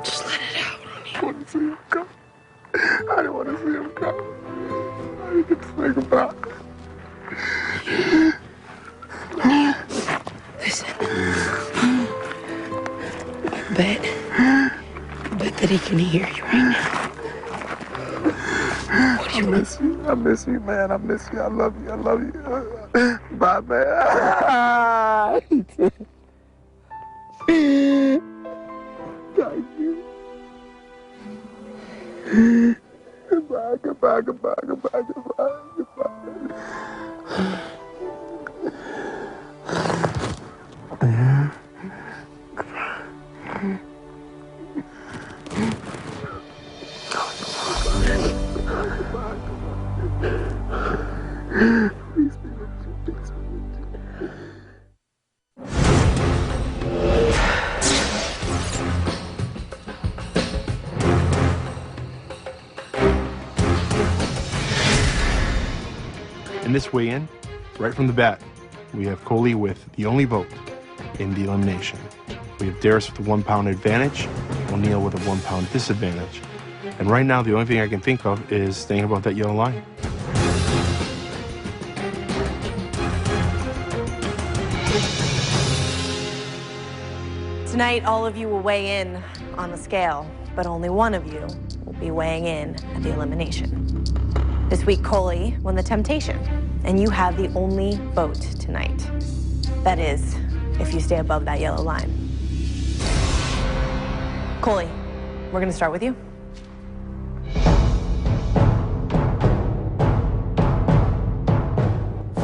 Just let it out, Ronnie. I want to see him go. I don't want to see him go. I need to think about it. Listen. I bet that he can hear you right now. What do you miss you. I miss you, man. I miss you. I love you. I love you. Bye, man. Thank you. Goodbye, goodbye, goodbye, goodbye, goodbye, goodbye. In this weigh-in, right from the bat, we have Coley with the only vote in the elimination. We have Darius with a 1 pound advantage, O'Neal with a 1 pound disadvantage. And right now, the only thing I can think of is thinking about that yellow line. Tonight, all of you will weigh in on the scale, but only one of you will be weighing in at the elimination. This week, Coley won the temptation, and you have the only vote tonight. That is, if you stay above that yellow line. Coley, we're gonna start with you.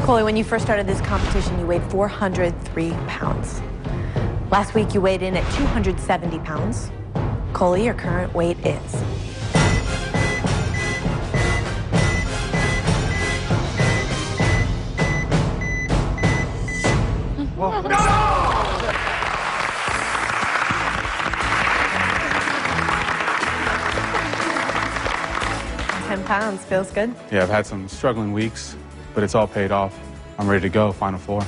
Coley, when you first started this competition, you weighed 403 pounds. Last week, you weighed in at 270 pounds. Coley, your current weight is... No! 10 pounds, feels good. Yeah, I've had some struggling weeks, but it's all paid off. I'm ready to go, Final Four.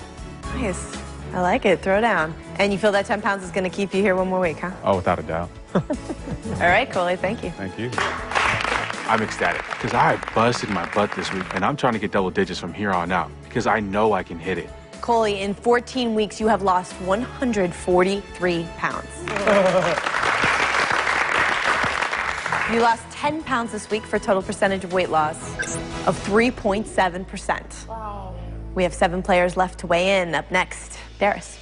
Nice. I like it. Throw down. And you feel that 10 pounds is going to keep you here one more week, huh? Oh, without a doubt. All right, Coley, thank you. Thank you. I'm ecstatic because I busted my butt this week, and I'm trying to get double digits from here on out because I know I can hit it. Coley, in 14 weeks, you have lost 143 pounds. You lost 10 pounds this week for a total percentage of weight loss of 3.7%. Wow. We have 7 players left to weigh in. Up next, Darius.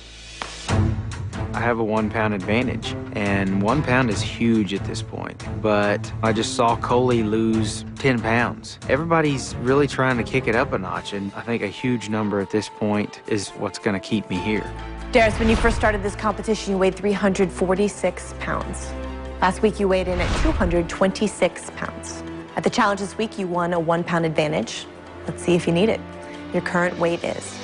I have a 1 pound advantage, and 1 pound is huge at this point. But I just saw Coley lose 10 pounds. Everybody's really trying to kick it up a notch, and I think a huge number at this point is what's going to keep me here. Darius, when you first started this competition, you weighed 346 pounds. Last week, you weighed in at 226 pounds. At the challenge this week, you won a 1 pound advantage. Let's see if you need it. Your current weight is.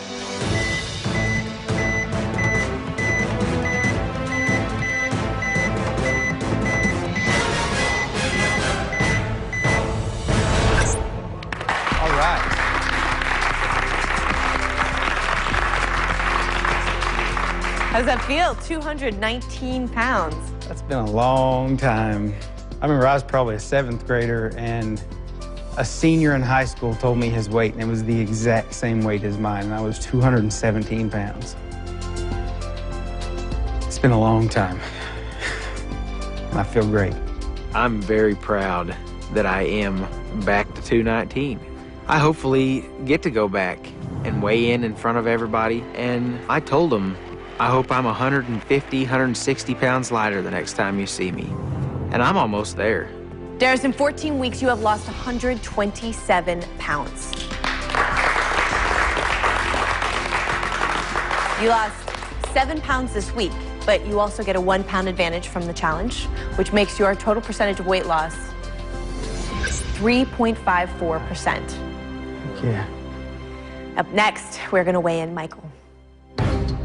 All right. How does that feel? 219 pounds. That's been a long time. I remember I was probably a 7th grader, and a senior in high school told me his weight, and it was the exact same weight as mine, and I was 217 pounds. It's been a long time. I feel great. I'm very proud that I am back to 219. I hopefully get to go back and weigh in front of everybody, and I told them, I hope I'm 150, 160 pounds lighter the next time you see me. And I'm almost there. Darius, in 14 weeks, you have lost 127 pounds. You lost 7 pounds this week, but you also get a 1 pound advantage from the challenge, which makes your total percentage of weight loss 3.54%. Yeah. Up next, we're gonna weigh in Michael.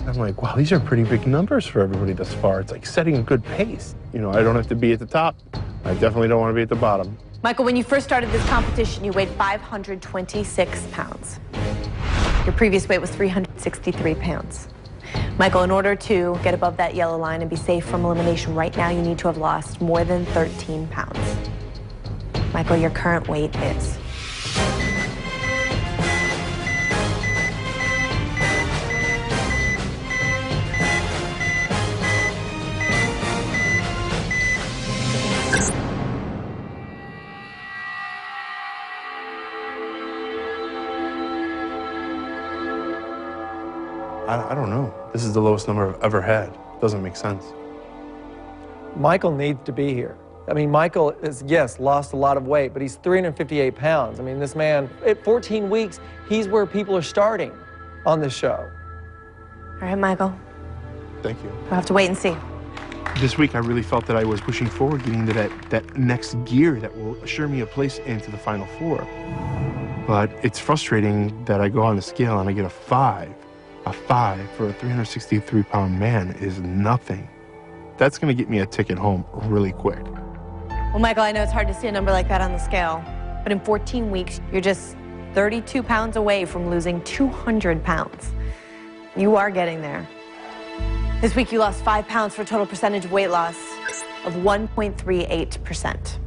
I'm like, wow, these are pretty big numbers for everybody thus far. It's like setting a good pace. You know, I don't have to be at the top. I definitely don't want to be at the bottom. Michael, when you first started this competition, you weighed 526 pounds. Your previous weight was 363 pounds. Michael, in order to get above that yellow line and be safe from elimination right now, you need to have lost more than 13 pounds. Michael, your current weight is. I don't know. This is the lowest number I've ever had. Doesn't make sense. Michael needs to be here. I mean, Michael is, yes, lost a lot of weight, but he's 358 pounds. I mean, this man, at 14 weeks, he's where people are starting on this show. All right, Michael. Thank you. We'll have to wait and see. This week, I really felt that I was pushing forward, getting to that next gear that will assure me a place into the Final Four. But it's frustrating that I go on the scale and I get a 5. A 5 for a 363-pound man is nothing. That's going to get me a ticket home really quick. Well, Michael, I know it's hard to see a number like that on the scale, but in 14 weeks, you're just 32 pounds away from losing 200 pounds. You are getting there. This week, you lost 5 pounds for a total percentage of weight loss of 1.38%.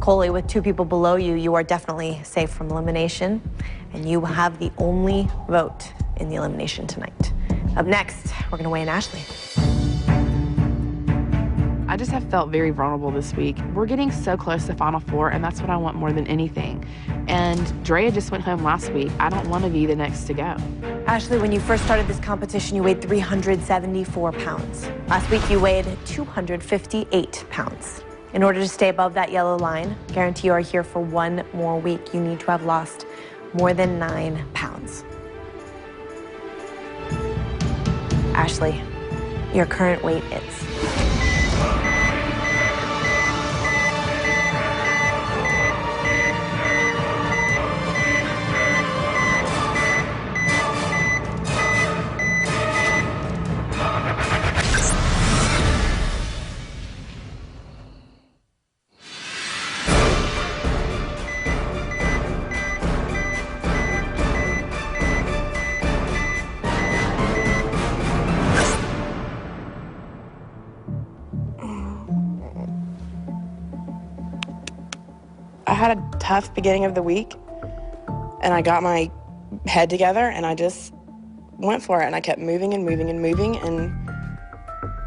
Coley, with 2 people below you, you are definitely safe from elimination, and you have the only vote in the elimination tonight. Up next, we're gonna weigh in Ashley. I just have felt very vulnerable this week. We're getting so close to Final Four, and that's what I want more than anything. And Drea just went home last week. I don't want to be the next to go. Ashley, when you first started this competition, you weighed 374 pounds. Last week, you weighed 258 pounds. In order to stay above that yellow line, guarantee you are here for 1 more week, you need to have lost more than 9 pounds. Ashley, your current weight is. I had a tough beginning of the week, and I got my head together, and I just went for it, and I kept moving and moving and moving, and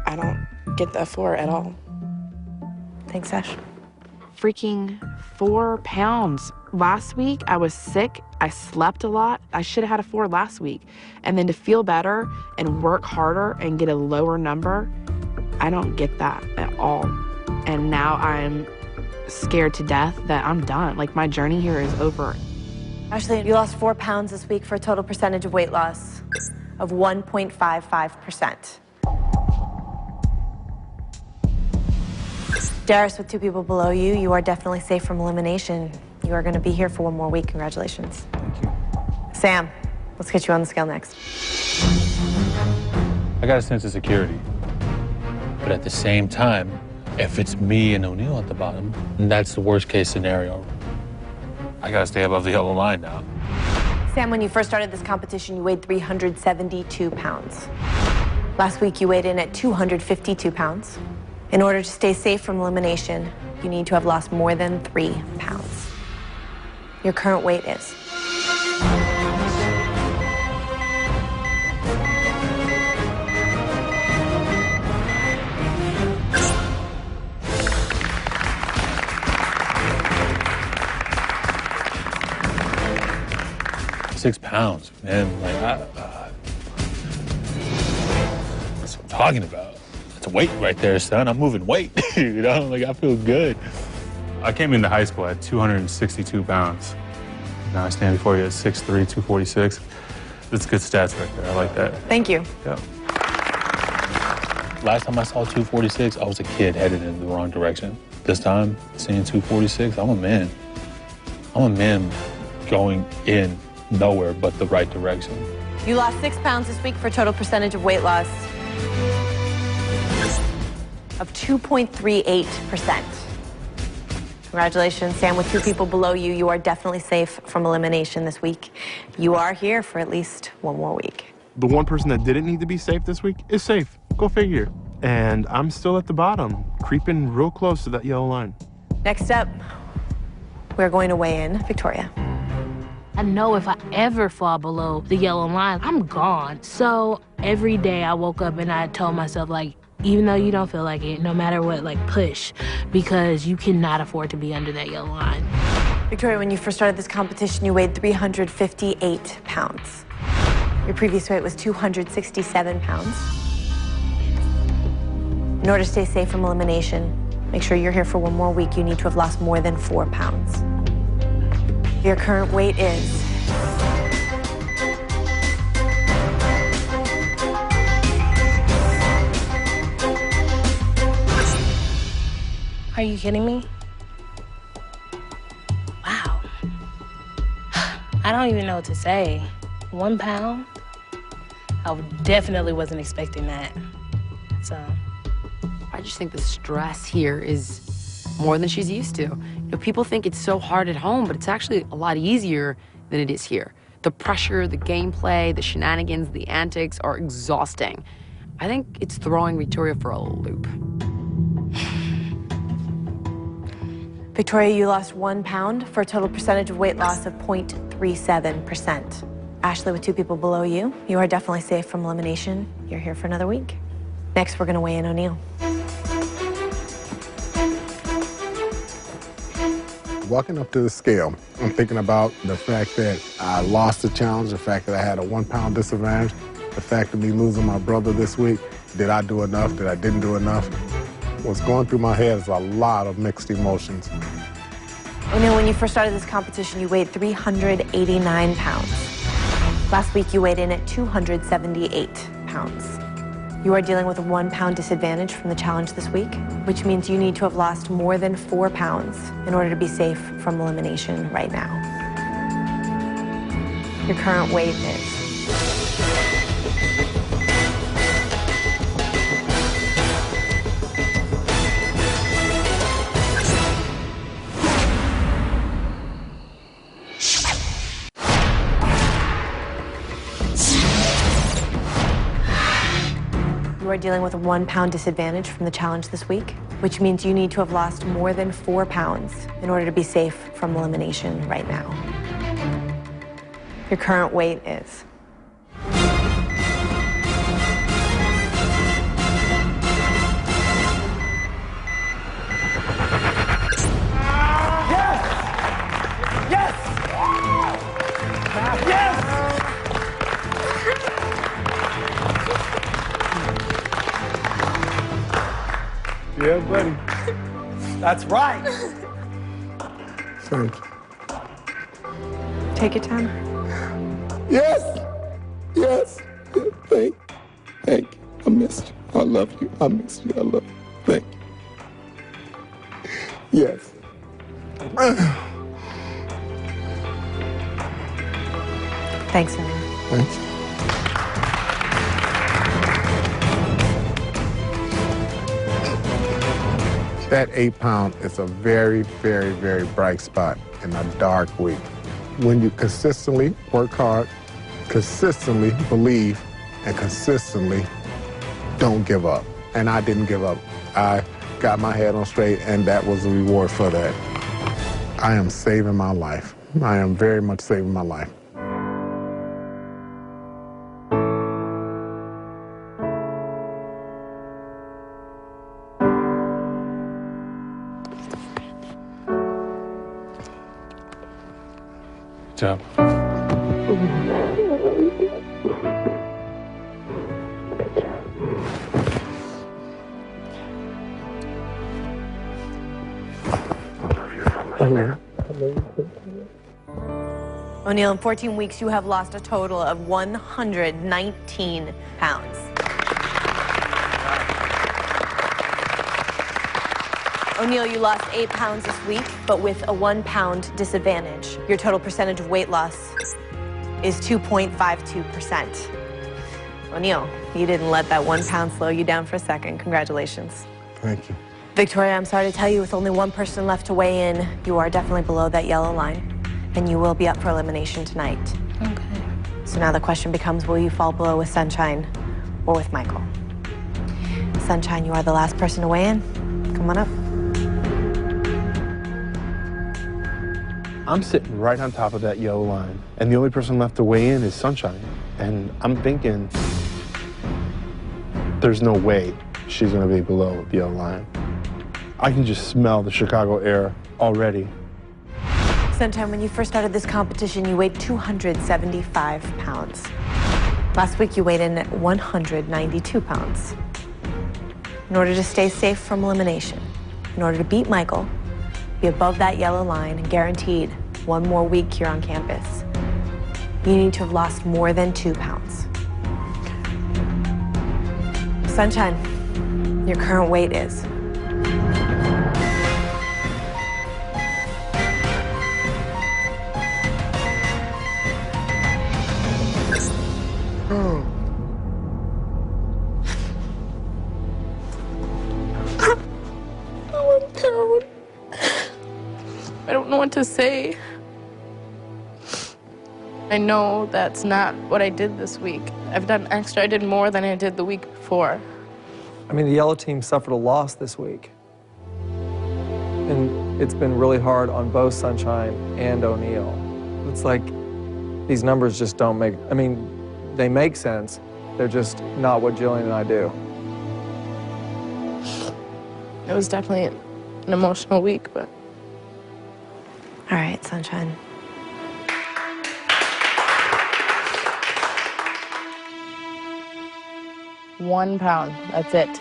I don't get the 4 at all. Thanks, Ash. Freaking 4 pounds. Last week, I was sick. I slept a lot. I should have had a 4 last week. And then to feel better and work harder and get a lower number, I don't get that at all. And now I'm scared to death that I'm done. Like, my journey here is over. Ashley, you lost 4 pounds this week for a total percentage of weight loss of 1.55%. Darius, with 2 people below you, you are definitely safe from elimination. You are going to be here for 1 more week. Congratulations. Thank you. Sam, let's get you on the scale next. I got a sense of security. But at the same time, if it's me and O'Neal at the bottom, that's the worst case scenario. I gotta stay above the yellow line now. Sam, when you first started this competition, you weighed 372 pounds. Last week, you weighed in at 252 pounds. In order to stay safe from elimination, you need to have lost more than 3 pounds. Your current weight is? £6, man. Like, that's what I'm talking about. That's weight right there, son. I'm moving weight. You know, like I feel good. I came into high school at 262 pounds. Now I stand before you at 6'3", 246. That's good stats right there. I like that. Thank you. Yeah. Last time I saw 246, I was a kid headed in the wrong direction. This time, seeing 246, I'm a man. I'm a man going in nowhere but the right direction. You lost 6 pounds this week for a total percentage of weight loss of 2.38%. Congratulations, Sam. With 2 people below you, you are definitely safe from elimination this week. You are here for at least 1 more week. The one person that didn't need to be safe this week is safe. Go figure. And I'm still at the bottom, creeping real close to that yellow line. Next up, we're going to weigh in Victoria. I know if I ever fall below the yellow line, I'm gone. So every day I woke up and I told myself, like, even though you don't feel like it, no matter what, like, push, because you cannot afford to be under that yellow line. Victoria, when you first started this competition, you weighed 358 pounds. Your previous weight was 267 pounds. In order to stay safe from elimination, make sure you're here for 1 more week. You need to have lost more than 4 pounds. Your current weight is? Are you kidding me? Wow. I don't even know what to say. 1 pound? I definitely wasn't expecting that. So. I just think the stress here is more than she's used to. You know, people think it's so hard at home, but it's actually a lot easier than it is here. The pressure, the gameplay, the shenanigans, the antics are exhausting. I think it's throwing Victoria for a loop. Victoria, you lost 1 pound for a total percentage of weight loss of 0.37%. Ashley, with 2 people below you, you are definitely safe from elimination. You're here for another week. Next, we're going to weigh in O'Neal. Walking up to the scale, I'm thinking about the fact that I lost the challenge, the fact that I had a 1 pound disadvantage, the fact of me losing my brother this week. Did I do enough? Did I didn't do enough? What's going through my head is a lot of mixed emotions. O'Neal, when you first started this competition, you weighed 389 pounds. Last week, you weighed in at 278 pounds. You are dealing with a 1 pound disadvantage from the challenge this week, which means you need to have lost more than 4 pounds in order to be safe from elimination right now. Your current weight is? You are dealing with a 1 pound disadvantage from the challenge this week, which means you need to have lost more than 4 pounds in order to be safe from elimination right now. Your current weight is? Yeah, buddy. That's right. Thank you. Take your time. Yes! Yes! Thank you. I missed you. I love you. I missed you. I love you. Thank you. Yes. Thanks, O'Neal. Thank you. That 8 pound is a very, very, very bright spot in a dark week. When you consistently work hard, consistently believe, and consistently don't give up. And I didn't give up. I got my head on straight, and that was the reward for that. I am saving my life. I am very much saving my life. Good job. O'Neal, in 14 weeks, you have lost a total of 119 pounds. O'Neal, you lost 8 pounds this week, but with a 1 pound disadvantage. Your total percentage of weight loss is 2.52%. O'Neal, you didn't let that 1 pound slow you down for a second. Congratulations. Thank you. Victoria, I'm sorry to tell you, with only one person left to weigh in, you are definitely below that yellow line, and you will be up for elimination tonight. Okay. So now the question becomes, will you fall below with Sunshine or with Michael? Sunshine, you are the last person to weigh in. Come on up. I'm sitting right on top of that yellow line, and the only person left to weigh in is Sunshine. And I'm thinking, there's no way she's gonna be below the yellow line. I can just smell the Chicago air already. Sunshine, when you first started this competition, you weighed 275 pounds. Last week, you weighed in at 192 pounds. In order to stay safe from elimination, in order to beat Michael, be above that yellow line and guaranteed one more week here on campus, you need to have lost more than 2 pounds. Sunshine, your current weight is? I don't know what to say. I know that's not what I did this week. I've done extra. I did more than I did the week before. I mean, the yellow team suffered a loss this week. And it's been really hard on both Sunshine and O'Neal. It's like these numbers just don't make, I mean, they make sense. They're just not what Jillian and I do. It was definitely an emotional week, but. All right, Sunshine. £1 pound, that's it.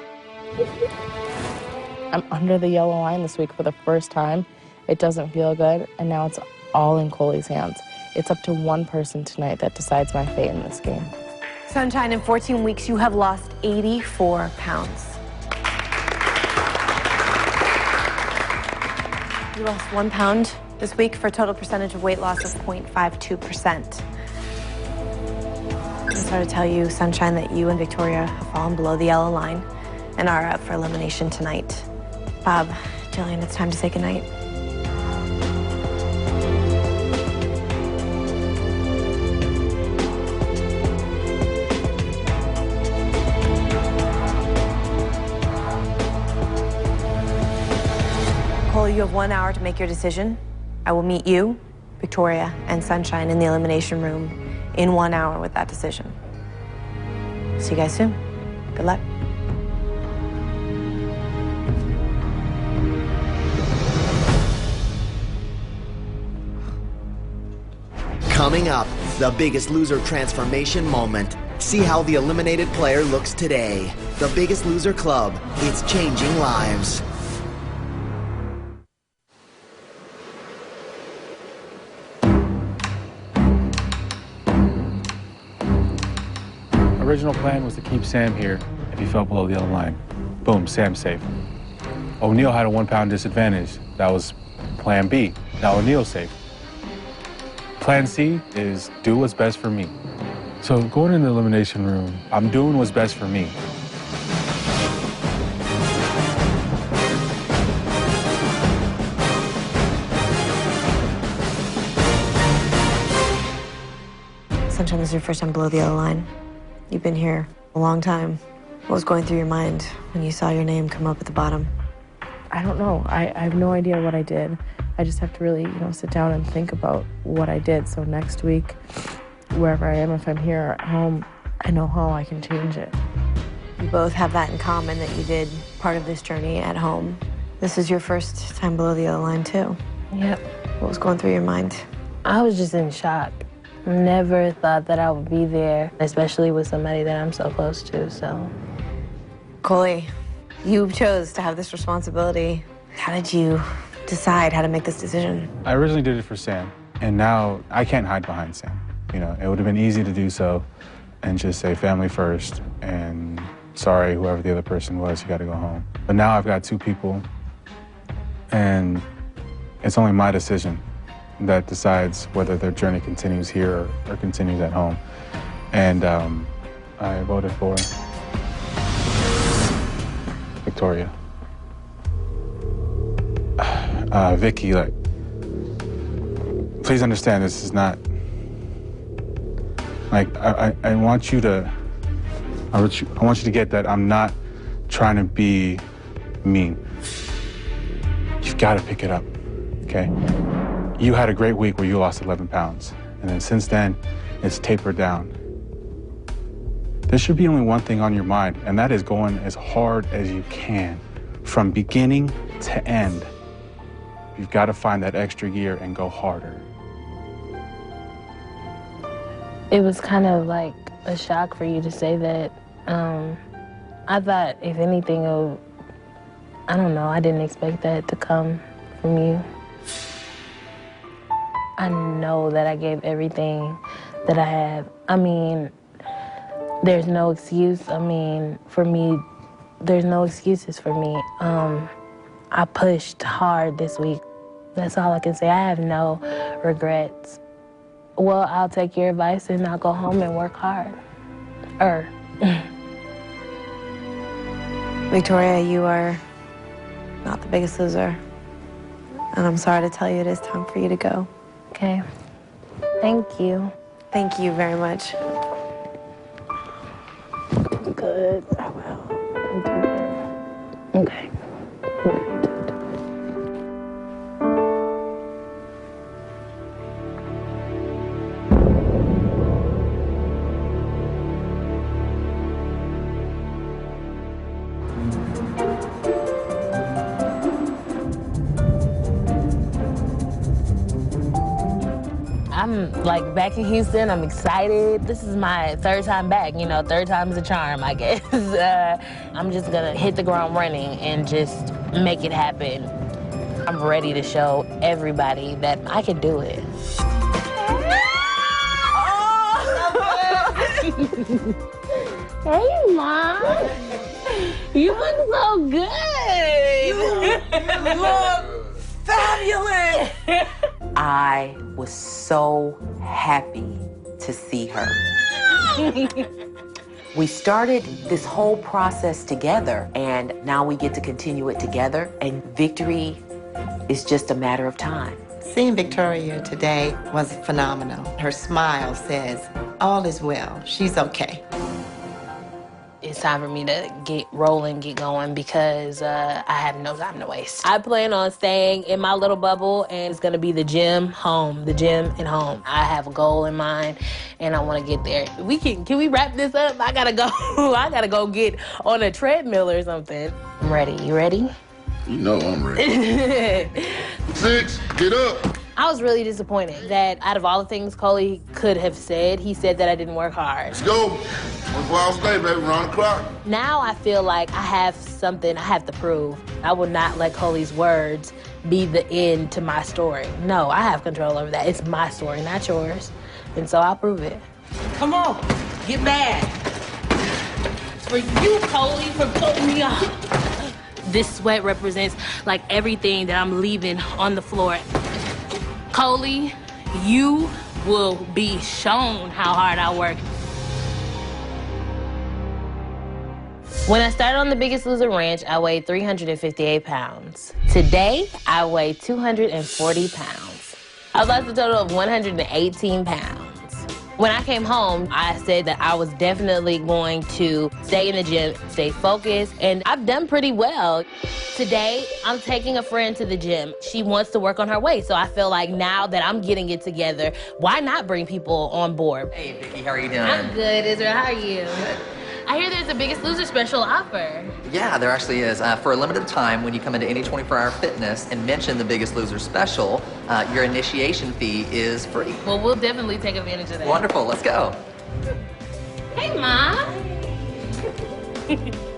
I'm under the yellow line this week for the first time. It doesn't feel good, and now it's all in Coley's hands. It's up to one person tonight that decides my fate in this game. Sunshine, in 14 weeks, you have lost 84 pounds. You lost 1 pound this week for a total percentage of weight loss of 0.52%. I'm sorry to tell you, Sunshine, that you and Victoria have fallen below the yellow line and are up for elimination tonight. Bob, Jillian, it's time to say goodnight. Cole, you have 1 hour to make your decision. I will meet you, Victoria, and Sunshine in the elimination room in 1 hour with that decision. See you guys soon. Good luck. Coming up, the Biggest Loser transformation moment. See how the eliminated player looks today. The Biggest Loser Club. It's changing lives. I original plan was to keep Sam here if he fell below the yellow line. Boom, Sam's safe. O'Neal had a 1 pound disadvantage. That was plan B. Now O'Neal's safe. Plan C is do what's best for me. So going in the elimination room, I'm doing what's best for me. Sunshine, this is your first time below the yellow line. You've been here a long time. What was going through your mind when you saw your name come up at the bottom? I don't know. I have no idea what I did. I just have to really, sit down and think about what I did. So next week, wherever I am, if I'm here or at home, I know how I can change it. You both have that in common, that you did part of this journey at home. This is your first time below the yellow line, too. Yep. What was going through your mind? I was just in shock. Never thought that I would be there, especially with somebody that I'm so close to, so. Coley, you chose to have this responsibility. How did you decide how to make this decision? I originally did it for Sam, and now I can't hide behind Sam. It would have been easy to do so and just say family first, and sorry, whoever the other person was, you got to go home. But now I've got 2 people, and it's only my decision that decides whether their journey continues here or continues at home. And I voted for Victoria. Vicky, please understand, this is not, I want you to, I want you to get that I'm not trying to be mean. You've got to pick it up, okay? You had a great week where you lost 11 pounds, and then since then, it's tapered down. There should be only one thing on your mind, and that is going as hard as you can, from beginning to end. You've got to find that extra gear and go harder. It was kind of like a shock for you to say that. I thought, if anything, I don't know, I didn't expect that to come from you. I know that I gave everything that I have. I mean, there's no excuse. I mean, for me, there's no excuses for me. I pushed hard this week. That's all I can say. I have no regrets. Well, I'll take your advice and I'll go home and work hard. Victoria, you are not the biggest loser. And I'm sorry to tell you it is time for you to go. Okay. Thank you. Thank you very much. Good. I will. Okay. I'm back in Houston. I'm excited. This is my 3rd time back. 3rd time's a charm, I guess. I'm just gonna hit the ground running and just make it happen. I'm ready to show everybody that I can do it. Hey, Mom. You look so good. You look fabulous. I was so happy to see her. We started this whole process together, and now we get to continue it together, and victory is just a matter of time. Seeing Victoria today was phenomenal. Her smile says, all is well. She's okay. It's time for me to get rolling, get going, because I have no time to waste. I plan on staying in my little bubble, and it's gonna be the gym, home, the gym, and home. I have a goal in mind, and I wanna get there. Can we wrap this up? I gotta go. I gotta go get on a treadmill or something. I'm ready. You ready? You know I'm ready. 6, get up. I was really disappointed that out of all the things Coley could have said, he said that I didn't work hard. Let's go. 24 hours a day, baby, round the clock. Now I feel like I have something I have to prove. I will not let Coley's words be the end to my story. No, I have control over that. It's my story, not yours. And so I'll prove it. Come on, get mad. for you, Coley, for putting me up. This sweat represents like everything that I'm leaving on the floor. Coley, you will be shown how hard I work. When I started on the Biggest Loser Ranch, I weighed 358 pounds. Today, I weigh 240 pounds. I lost a total of 118 pounds. When I came home, I said that I was definitely going to stay in the gym, stay focused, and I've done pretty well. Today, I'm taking a friend to the gym. She wants to work on her weight, so I feel like now that I'm getting it together, why not bring people on board? Hey, Vicki, how are you doing? I'm good, Israel. How are you? Good. I hear there's a Biggest Loser special offer. Yeah, there actually is. For a limited time, when you come into any 24-hour fitness and mention the Biggest Loser special, your initiation fee is free. Well, we'll definitely take advantage of that. Wonderful, let's go. Hey, Mom.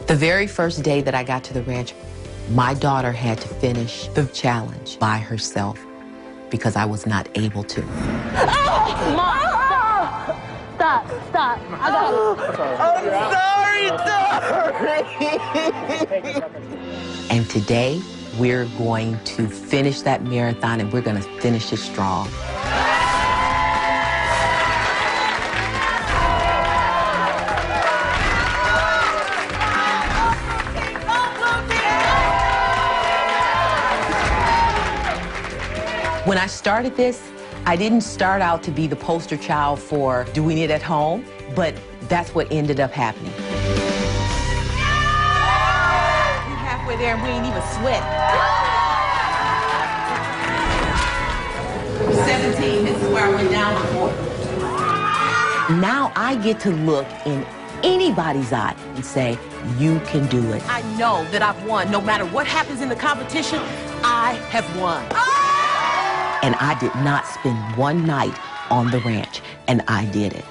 The very first day that I got to the ranch, my daughter had to finish the challenge by herself because I was not able to. Oh, Mom! Stop, stop. I got I'm sorry. And today, we're going to finish that marathon and we're going to finish it strong. When I started this, I didn't start out to be the poster child for doing it at home, but that's what ended up happening. We halfway there and we ain't even sweat. 17, this is where I went down before. Now I get to look in anybody's eye and say, you can do it. I know that I've won. No matter what happens in the competition, I have won. And I did not spend one night on the ranch, and I did it.